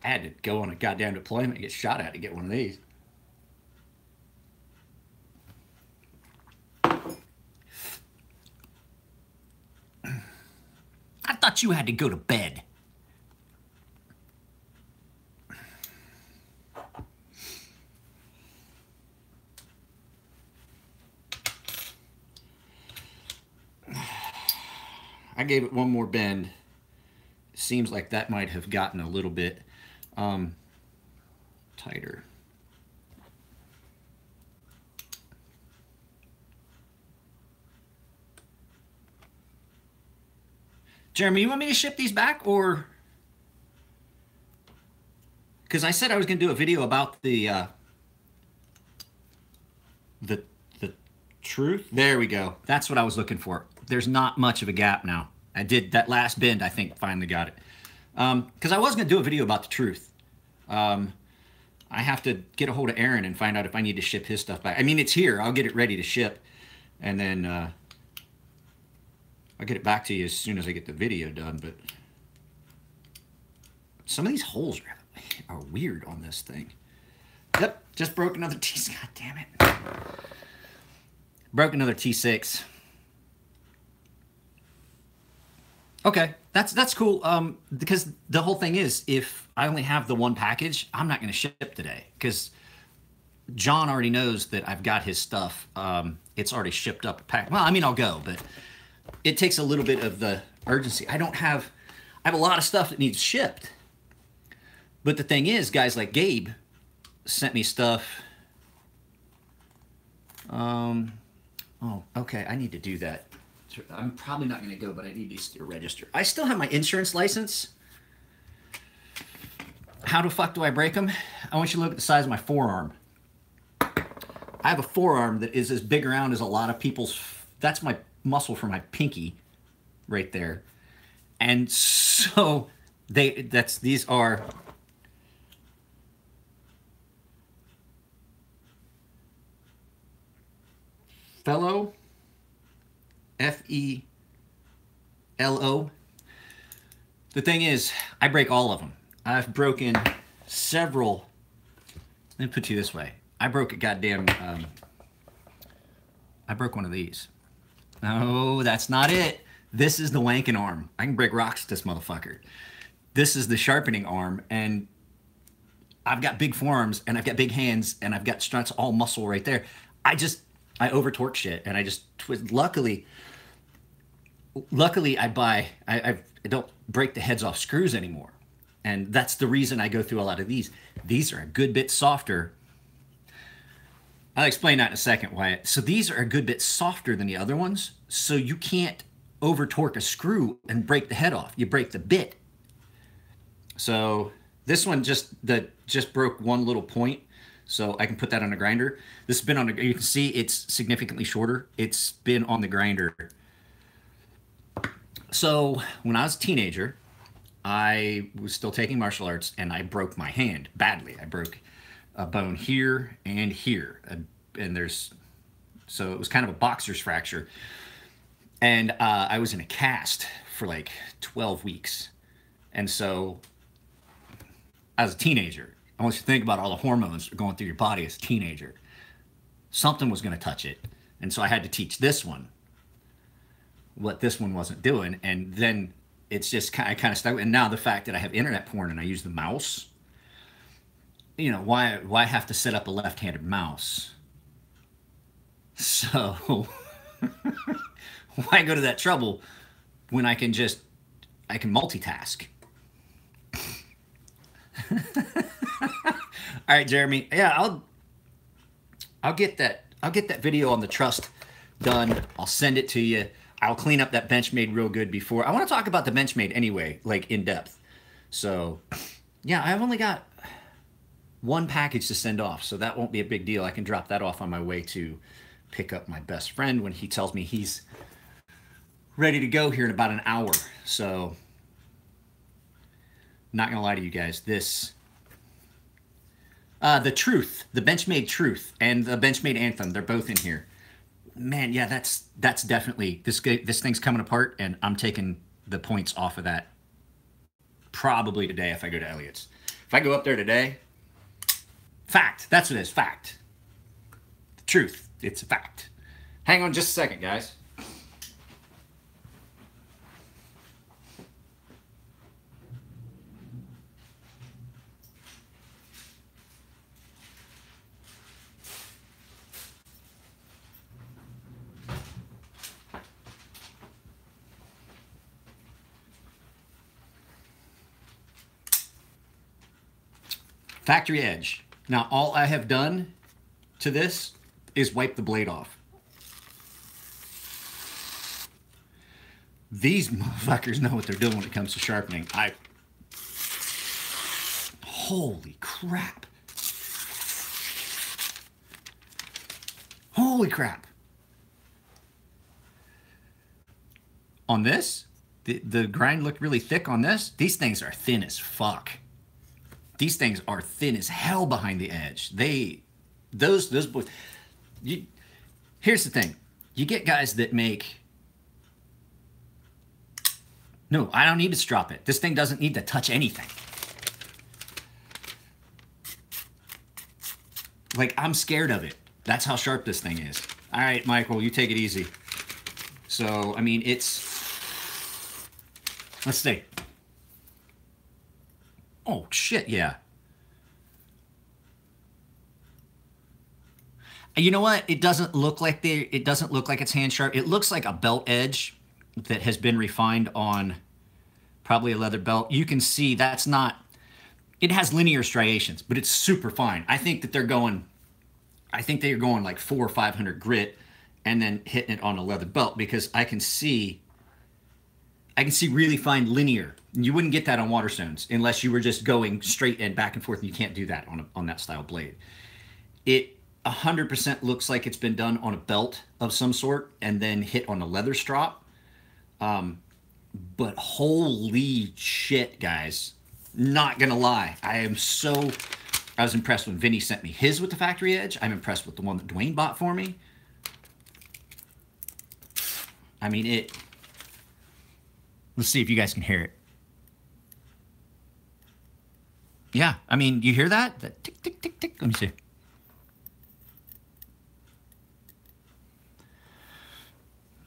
I had to go on a goddamn deployment and get shot at to get one of these. I thought you had to go to bed. I gave it one more bend. Seems like that might have gotten a little bit tighter. Jeremy, you want me to ship these back, or? Because I said I was going to do a video about the truth. There we go. That's what I was looking for. There's not much of a gap now. I did that last bend, I think, finally got it. Because I was going to do a video about the truth. I have to get a hold of Aaron and find out if I need to ship his stuff back. I mean, it's here. I'll get it ready to ship. And then I'll get it back to you as soon as I get the video done. But some of these holes are weird on this thing. Yep, just broke another T6. God damn it. Broke another T6. Okay, that's cool. Because the whole thing is, if I only have the one package, I'm not going to ship today because John already knows that I've got his stuff. It's already shipped up. Packed. Well, I mean, I'll go, but it takes a little bit of the urgency. I have a lot of stuff that needs shipped. But the thing is, guys like Gabe sent me stuff. Oh, okay, I need to do that. I'm probably not going to go, but I need to register. I still have my insurance license. How the fuck do I break them? I want you to look at the size of my forearm. I have a forearm that is as big around as a lot of people's. That's my muscle for my pinky right there. And so these are fellow F-E-L-O. The thing is, I break all of them. I've broken several. Let me put you this way. I broke a goddamn, I broke one of these. No, that's not it. This is the wanking arm. I can break rocks with this motherfucker. This is the sharpening arm, and I've got big forearms, and I've got big hands, and I've got struts all muscle right there. I over torque shit, and I just twist. Luckily, I don't break the heads off screws anymore. And that's the reason I go through a lot of these. These are a good bit softer. I'll explain that in a second, Wyatt. So these are a good bit softer than the other ones. So you can't over torque a screw and break the head off. You break the bit. So this one just broke one little point. So I can put that on a grinder. This has been on you can see it's significantly shorter. It's been on the grinder. So when I was a teenager, I was still taking martial arts, and I broke my hand badly. I broke a bone here and here, and so it was kind of a boxer's fracture. And I was in a cast for like 12 weeks. And so as a teenager, I want you to think about all the hormones that are going through your body as a teenager. Something was going to touch it. And so I had to teach this one what this one wasn't doing. And then it's just I kind of stuck. And now the fact that I have internet porn and I use the mouse, you know, why have to set up a left-handed mouse? So why go to that trouble when I can multitask? All right, Jeremy. Yeah, I'll get that video on the trust done. I'll send it to you. I'll clean up that Benchmade real good before. I want to talk about the Benchmade anyway, like in depth. So, yeah, I've only got one package to send off, so that won't be a big deal. I can drop that off on my way to pick up my best friend when he tells me he's ready to go here in about an hour. So, not gonna lie to you guys, the Truth, the Benchmade Truth, and the Benchmade Anthem, they're both in here. Man, yeah, that's definitely this thing's coming apart, and I'm taking the points off of that probably today if I go to Elliot's. If I go up there today, fact, that's what it is, fact. The truth, it's a fact. Hang on just a second, guys. Factory edge. Now, all I have done to this is wipe the blade off. These motherfuckers know what they're doing when it comes to sharpening. Holy crap. Holy crap. On this, the grind looked really thick on this. These things are thin as fuck. These things are thin as hell behind the edge. Those boys. Here's the thing. You get guys that make. No, I don't need to strop it. This thing doesn't need to touch anything. Like, I'm scared of it. That's how sharp this thing is. All right, Michael, you take it easy. So, I mean, it's... Let's see. Oh, shit, yeah. You know what? It doesn't look like it's hand sharp. It looks like a belt edge that has been refined on probably a leather belt. You can see that's not... It has linear striations, but it's super fine. I think that they're going like 400 or 500 grit and then hitting it on a leather belt, because I can see really fine linear. You wouldn't get that on Waterstones unless you were just going straight and back and forth, and you can't do that on that style blade. It 100% looks like it's been done on a belt of some sort and then hit on a leather strop. But holy shit, guys. Not gonna lie, I was impressed when Vinny sent me his with the factory edge. I'm impressed with the one that Dwayne bought for me. I mean, let's see if you guys can hear it. Yeah, I mean, you hear that? That tick, tick, tick, tick. Let me see.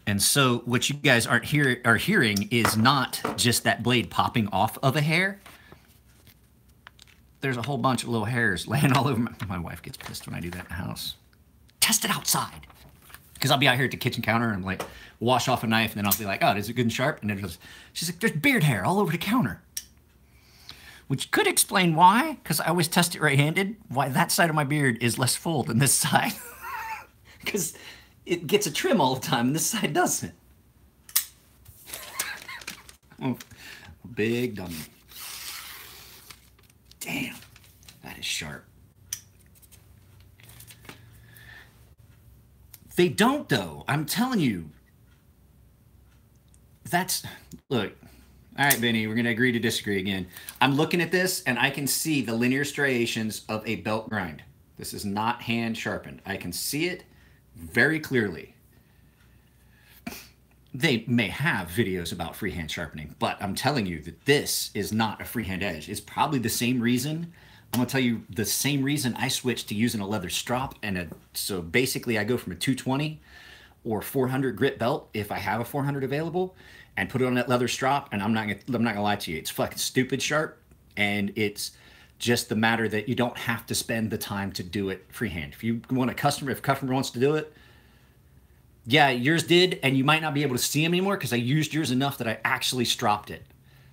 And so what you guys are hearing is not just that blade popping off of a hair. There's a whole bunch of little hairs laying all over my wife gets pissed when I do that in the house. Test it outside. Because I'll be out here at the kitchen counter and like wash off a knife, and then I'll be like, oh, is it good and sharp? And then she's like, there's beard hair all over the counter. Which could explain why, because I always test it right-handed, why that side of my beard is less full than this side. Because it gets a trim all the time and this side doesn't. Oh, big dummy. Damn, that is sharp. They don't, though. I'm telling you. Look. All right, Benny, we're going to agree to disagree again. I'm looking at this, and I can see the linear striations of a belt grind. This is not hand sharpened. I can see it very clearly. They may have videos about freehand sharpening, but I'm telling you that this is not a freehand edge. It's probably the same reason. I'm going to tell you the same reason I switched to using a leather strop. So basically I go from a 220 or 400 grit belt, if I have a 400 available, and put it on that leather strop, and I'm not gonna lie to you, it's fucking stupid sharp, and it's just the matter that you don't have to spend the time to do it freehand. If a customer wants to do it, yeah, yours did, and you might not be able to see them anymore because I used yours enough that I actually stropped it.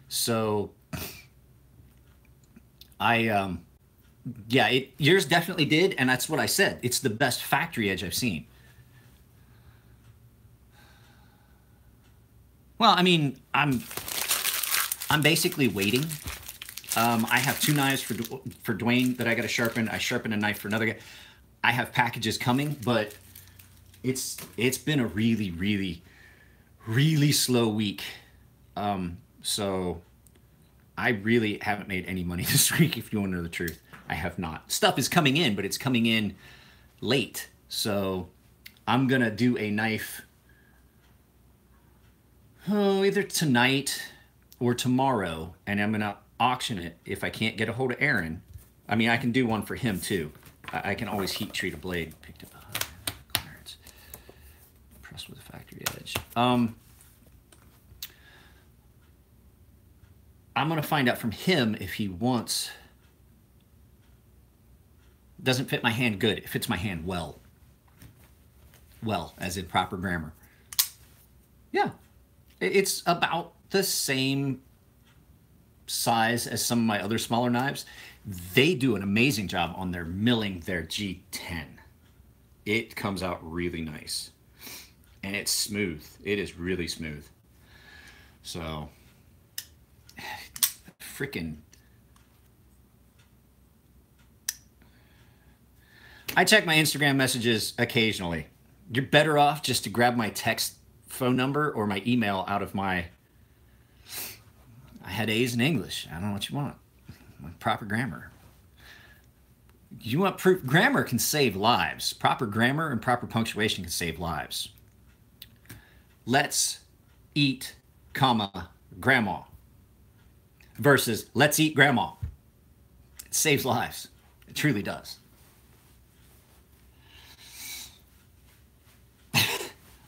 So, yours definitely did, and that's what I said. It's the best factory edge I've seen. Well, I mean, I'm basically waiting. I have 2 knives for Dwayne that I got to sharpen. I sharpen a knife for another guy. I have packages coming, but it's been a really, really, really slow week. So I really haven't made any money this week, if you want to know the truth. I have not. Stuff is coming in, but it's coming in late. So I'm going to do a knife either tonight or tomorrow, and I'm going to auction it if I can't get a hold of Aaron. I mean, I can do one for him too. I can always heat treat a blade. Picked up clearance. Pressed with a factory edge. I'm going to find out from him if he wants... Doesn't fit my hand good. It fits my hand well. Well, as in proper grammar. Yeah. It's about the same size as some of my other smaller knives. They do an amazing job on their milling their G10. It comes out really nice. And it's smooth. It is really smooth. So, freaking... I check my Instagram messages occasionally. You're better off just to grab my text phone number or my email out of my... I had A's in English. I don't know what you want. Proper grammar. You want proof? Grammar can save lives. Proper grammar and proper punctuation can save lives. Let's eat, comma, grandma. Versus let's eat grandma. It saves lives. It truly does.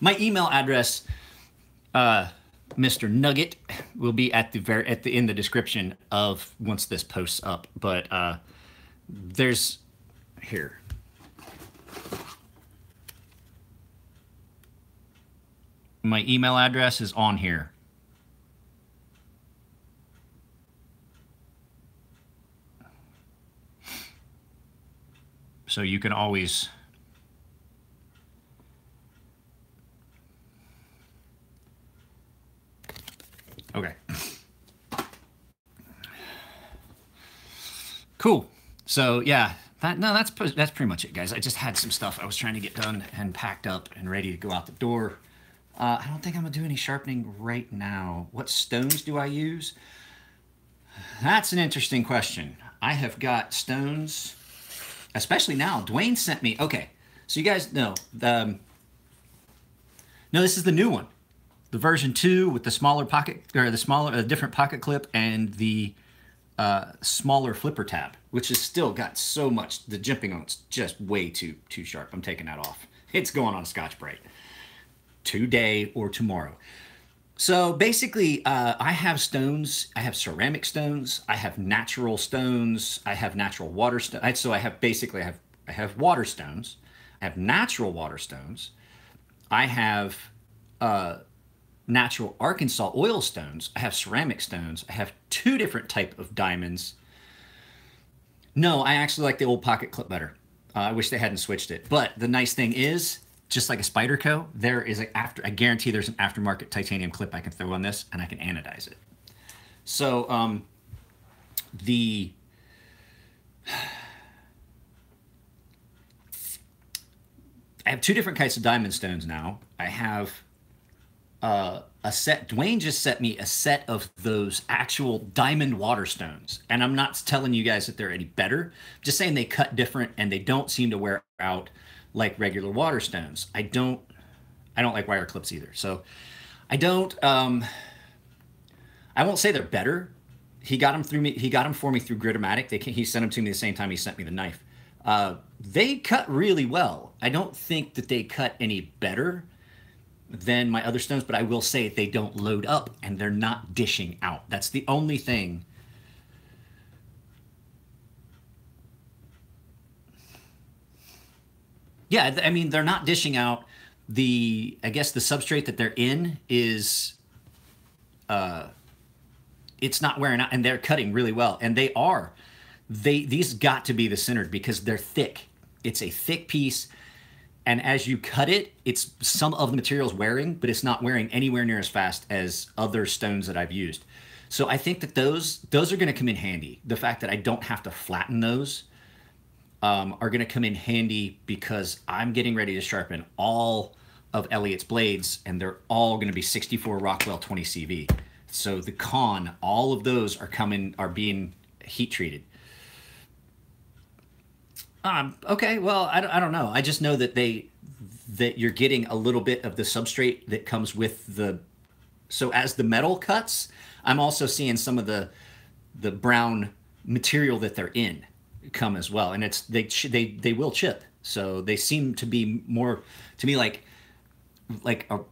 My email address, Mr. Nugget, will be at the in the description of once this posts up. But there's here. My email address is on here. So you can always okay. Cool. So yeah, that's pretty much it, guys. I just had some stuff I was trying to get done and packed up and ready to go out the door. I don't think I'm gonna do any sharpening right now. What stones do I use? That's an interesting question. I have got stones, especially now. Dwayne sent me. Okay, so you guys know no, this is the new one, the version 2 with the smaller pocket or the different pocket clip and the smaller flipper tab, which has still got so much. The jimping on it's just way too sharp. I'm taking that off. It's going on a Scotch-Brite today or tomorrow. So basically, I have stones. I have ceramic stones. I have natural stones. I have natural water stones. So I have water stones. I have natural water stones. I have natural Arkansas oil stones. I have ceramic stones. I have 2 different type of diamonds. No, I actually like the old pocket clip better. I wish they hadn't switched it. But the nice thing is, just like a Spyderco, there is I guarantee there's an aftermarket titanium clip I can throw on this, and I can anodize it. So I have 2 different kinds of diamond stones now. I have a set. Dwayne just sent me a set of those actual diamond water stones, and I'm not telling you guys that they're any better. I'm just saying they cut different and they don't seem to wear out like regular water stones. I don't like wire clips either. So I won't say they're better. He got them for me through Gritomatic. He sent them to me the same time he sent me the knife. They cut really well. I don't think that they cut any better than my other stones, but I will say they don't load up and they're not dishing out. That's the only thing. Yeah, I mean, they're not dishing out. I guess the substrate that they're in is, it's not wearing out, and they're cutting really well. And these got to be the centered because they're thick. It's a thick piece, and as you cut it, it's some of the material's wearing, but it's not wearing anywhere near as fast as other stones that I've used. So I think that those are going to come in handy. The fact that I don't have to flatten those are going to come in handy because I'm getting ready to sharpen all of Elliot's blades, and they're all going to be 64 Rockwell 20 CV. So the all of those are being heat treated. Okay, well, I don't know. I just know that that you're getting a little bit of the substrate that comes with the. So as the metal cuts, I'm also seeing some of the brown material that they're in come as well, and they will chip. So they seem to be more to me like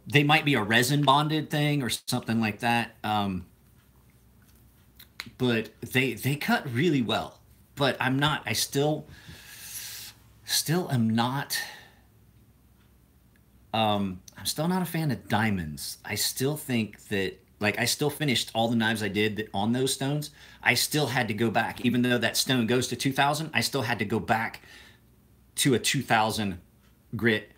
they might be a resin bonded thing or something like that. But they cut really well. But I'm not. I still am not. I'm still not a fan of diamonds. I still think that, like, I still finished all the knives I did on those stones. I still had to go back, even though that stone goes to 2000. I still had to go back to a 2000 grit,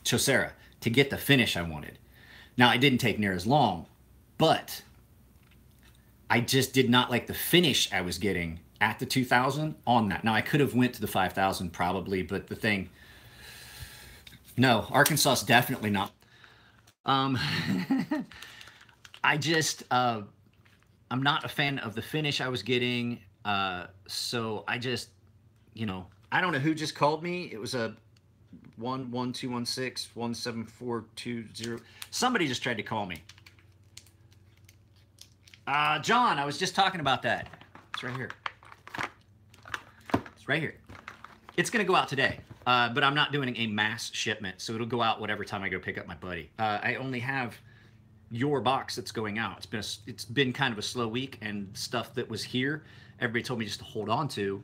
Chaucera to get the finish I wanted. Now, it didn't take near as long, but I just did not like the finish I was getting at the 2000 on that. Now, I could have went to the 5000 probably, but the thing, no, Arkansas is definitely not. I just, I'm not a fan of the finish I was getting. So I just, I don't know who just called me. It was a 11216-17420. Somebody just tried to call me. John, I was just talking about that. It's right here. It's right here. It's going to go out today, but I'm not doing a mass shipment, so it'll go out whatever time I go pick up my buddy. I only have your box that's going out. It's been kind of a slow week, and stuff that was here, everybody told me just to hold on to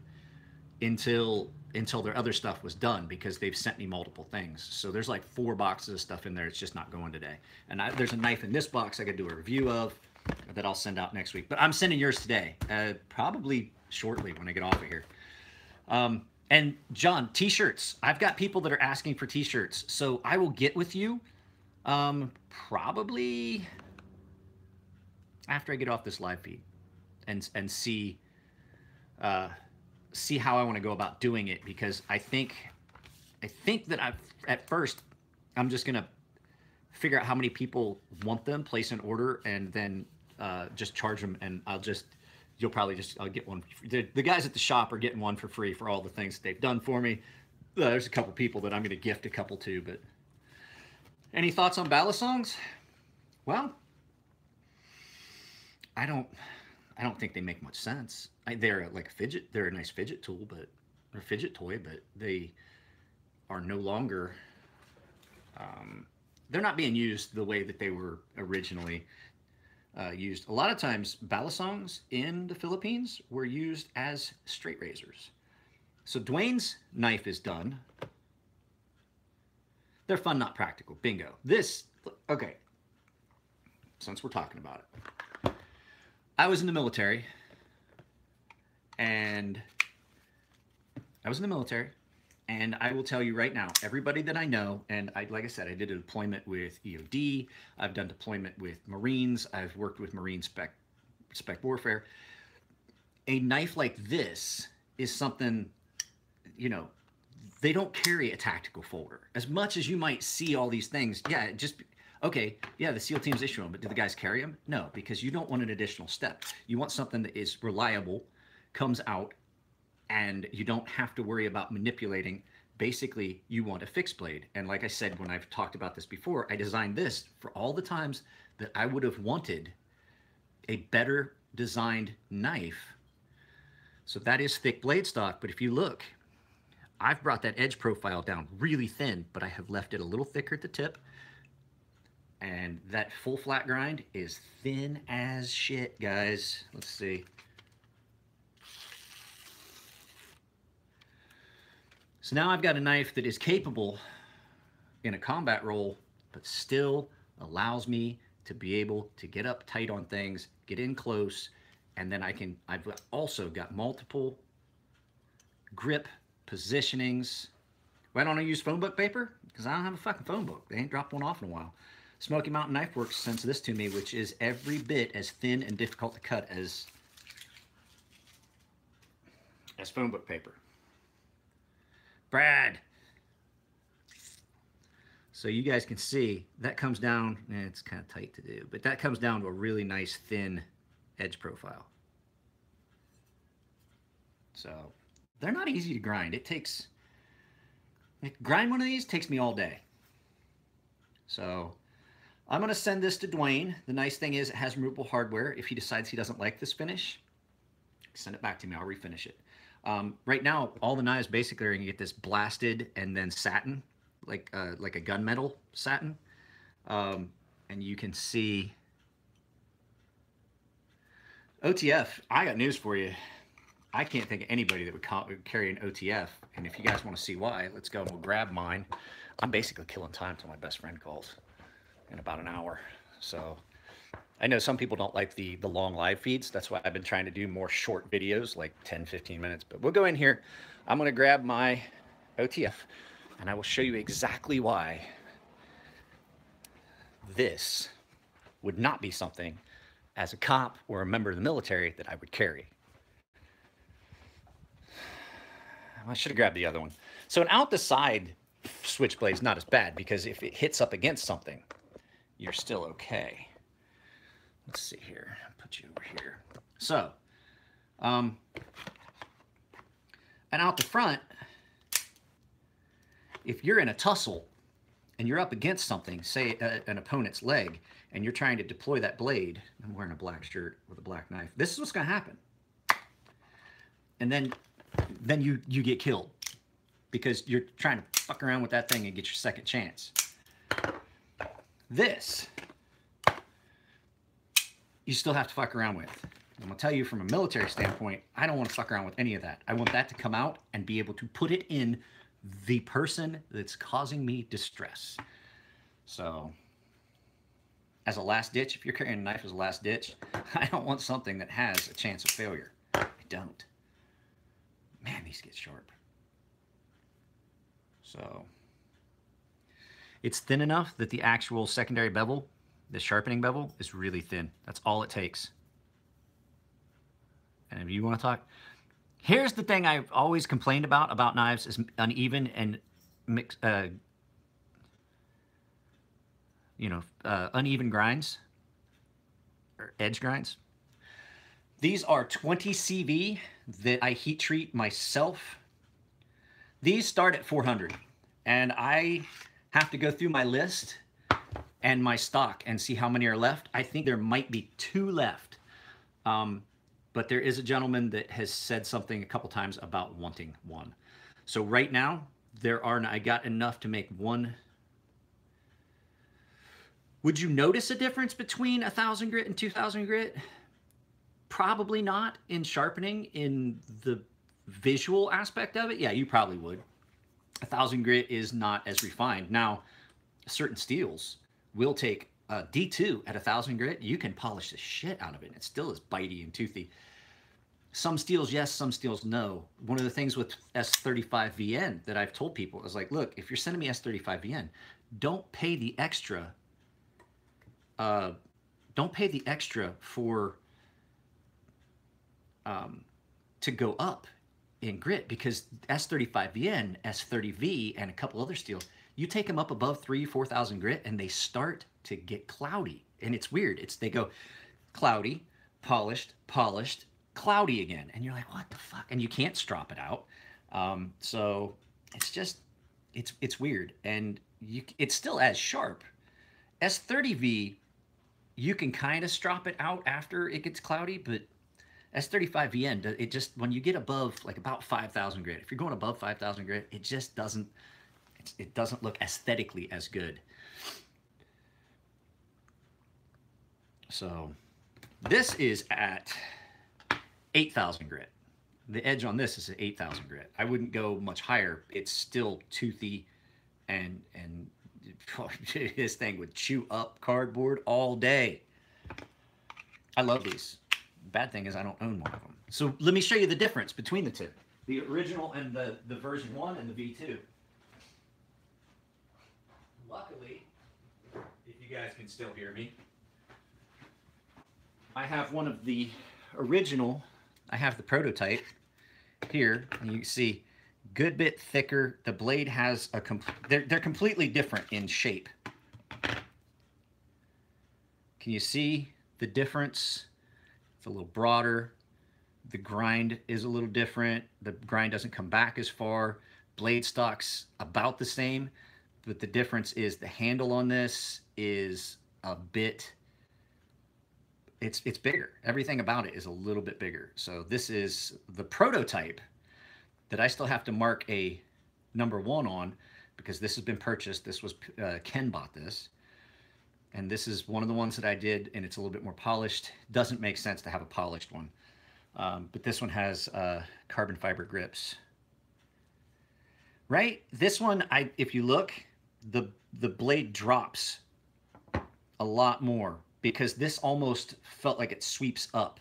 until their other stuff was done, because they've sent me multiple things. So there's like 4 boxes of stuff in there. It's just not going today. And there's a knife in this box I got to do a review of that I'll send out next week. But I'm sending yours today, probably shortly when I get off of here. And John, t-shirts. I've got people that are asking for t-shirts, so I will get with you probably after I get off this live feed and see how I want to go about doing it, because I think that at first I'm just gonna figure out how many people want them, place an order, and then just charge them, and I'll get one. The guys at the shop are getting one for free for all the things that they've done for me. There's a couple people that I'm going to gift a couple to, but any thoughts on ballad songs? Well, I don't think they make much sense. They're like a fidget. They're a nice fidget tool, or fidget toy, but they are no longer. They're not being used the way that they were originally used. A lot of times, balisongs in the Philippines were used as straight razors. So Dwayne's knife is done. They're fun, not practical. Bingo. Okay, since we're talking about it. I was in the military, and I will tell you right now, everybody that I know, and like I said, I did a deployment with EOD, I've done deployment with Marines, I've worked with Marine spec warfare. A knife like this is something, you know, they don't carry a tactical folder. As much as you might see all these things, yeah, okay, yeah, the SEAL teams issue them, but do the guys carry them? No, because you don't want an additional step. You want something that is reliable, comes out, and you don't have to worry about manipulating. Basically, you want a fixed blade. And like I said, when I've talked about this before, I designed this for all the times that I would have wanted a better designed knife. So that is thick blade stock, but if you look, I've brought that edge profile down really thin, but I have left it a little thicker at the tip. And that full flat grind is thin as shit, guys. Let's see. So now I've got a knife that is capable in a combat role, but still allows me to be able to get up tight on things, get in close, and then I've also got multiple grip positionings. Why don't I use phone book paper? Because I don't have a fucking phone book. They ain't dropped one off in a while. Smoky Mountain Knife Works sends this to me, which is every bit as thin and difficult to cut as phone book paper. Brad. So you guys can see that comes down, it's kind of tight to do, but that comes down to a really nice thin edge profile. So they're not easy to grind. Grind one of these takes me all day. So I'm going to send this to Dwayne. The nice thing is it has removable hardware. If he decides he doesn't like this finish, send it back to me. I'll refinish it. Right now, all the knives basically are going to get this blasted and then satin, like a gunmetal satin. And you can see OTF. I got news for you. I can't think of anybody that would carry an OTF. And if you guys want to see why, let's go and we'll grab mine. I'm basically killing time till my best friend calls in about an hour. So I know some people don't like the long live feeds. That's why I've been trying to do more short videos, like 10, 15 minutes. But we'll go in here. I'm going to grab my OTF, and I will show you exactly why this would not be something as a cop or a member of the military that I would carry. I should have grabbed the other one. So an out the side switchblade is not as bad, because if it hits up against something, you're still okay. Let's see here. I'll put you over here. So, and out the front, if you're in a tussle and you're up against something, say an opponent's leg, and you're trying to deploy that blade, I'm wearing a black shirt with a black knife, this is what's going to happen. And then you get killed. because you're trying to fuck around with that thing and get your second chance. This, you still have to fuck around with. I'm gonna tell you from a military standpoint, I don't want to fuck around with any of that. I want that to come out and be able to put it in the person that's causing me distress. So, as a last ditch, if you're carrying a knife as a last ditch, I don't want something that has a chance of failure. I don't. Man, these get sharp. So, it's thin enough that the actual secondary bevel, the sharpening bevel, is really thin. That's all it takes. And if you want to talk, here's the thing I've always complained about knives is uneven and uneven grinds or edge grinds. These are 20 CV that I heat treat myself. These start at 400, and I have to go through my list and my stock and see how many are left. I think there might be 2 left. But there is a gentleman that has said something a couple times about wanting one. So right now, I got enough to make one. Would you notice a difference between 1,000 grit and 2,000 grit? Probably not in sharpening, in the visual aspect of it. Yeah, you probably would. 1,000 grit is not as refined. Now, certain steels will take D2 at 1,000 grit. You can polish the shit out of it. It still is bitey and toothy. Some steels, yes, some steels, no. One of the things with S35VN that I've told people is like, look, if you're sending me S35VN, don't pay the extra. Don't pay the extra for to go up in grit, because S35VN, S30V, and a couple other steels, you take them up above 3,000-4,000 grit, and they start to get cloudy, and it's weird. They go cloudy, polished, polished, cloudy again, and you're like, what the fuck? And you can't strop it out. So it's just, it's weird, and it's still as sharp. S30V, you can kind of strop it out after it gets cloudy, but S35VN, it just, when you get above like about 5,000 grit, if you're going above 5,000 grit, it just doesn't, it doesn't look aesthetically as good. So this is at 8,000 grit. The edge on this is at 8,000 grit. I wouldn't go much higher. It's still toothy, and this thing would chew up cardboard all day. I love these. Bad thing is I don't own one of them. So let me show you the difference between the two. The original and the version 1 and the V2. Luckily, if you guys can still hear me, I have one of the original. I have the prototype here, and you can see good bit thicker. The blade has a they're completely different in shape. Can you see the difference? It's a little broader. The grind is a little different. The grind doesn't come back as far. Blade stock's about the same, but the difference is the handle on this is a bit, it's bigger. Everything about it is a little bit bigger. So this is the prototype that I still have to mark a #1 on, because this has been purchased. This was, Ken bought this. And this is one of the ones that I did, and it's a little bit more polished. Doesn't make sense to have a polished one. But this one has carbon fiber grips. Right? This one, if you look, the blade drops a lot more, because this almost felt like it sweeps up,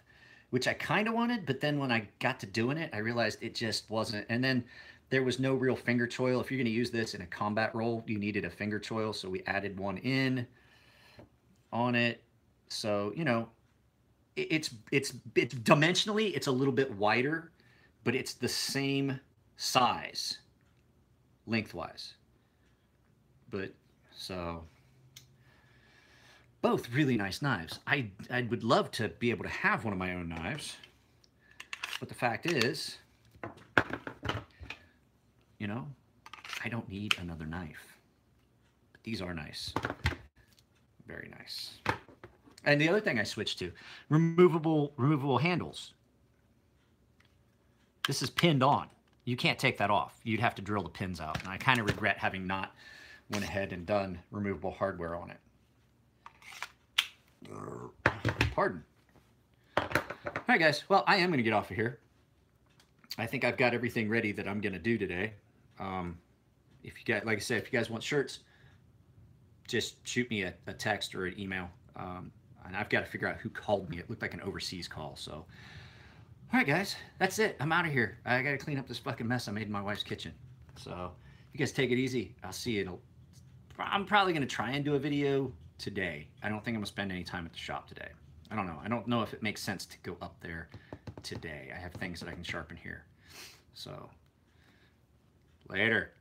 which I kind of wanted, but then when I got to doing it, I realized it just wasn't. And then there was no real finger choil. If you're going to use this in a combat role, you needed a finger choil, so we added one in on it. So, you know, it's dimensionally, it's a little bit wider, but it's the same size lengthwise. But so both really nice knives. I would love to be able to have one of my own knives, but the fact is, you know, I don't need another knife. But these are nice. Very nice. And the other thing I switched to, removable handles. This is pinned on. You can't take that off. You'd have to drill the pins out. And I kind of regret having not went ahead and done removable hardware on it. Pardon. All right, guys. Well, I am going to get off of here. I think I've got everything ready that I'm going to do today. If you guys, like I said, if you guys want shirts, just shoot me a text or an email. And I've got to figure out who called me. It looked like an overseas call. So, all right, guys, that's it. I'm out of here. I got to clean up this fucking mess I made in my wife's kitchen. So, you guys take it easy. I'll see you. I'm probably going to try and do a video today. I don't think I'm going to spend any time at the shop today. I don't know. I don't know if it makes sense to go up there today. I have things that I can sharpen here. So, later.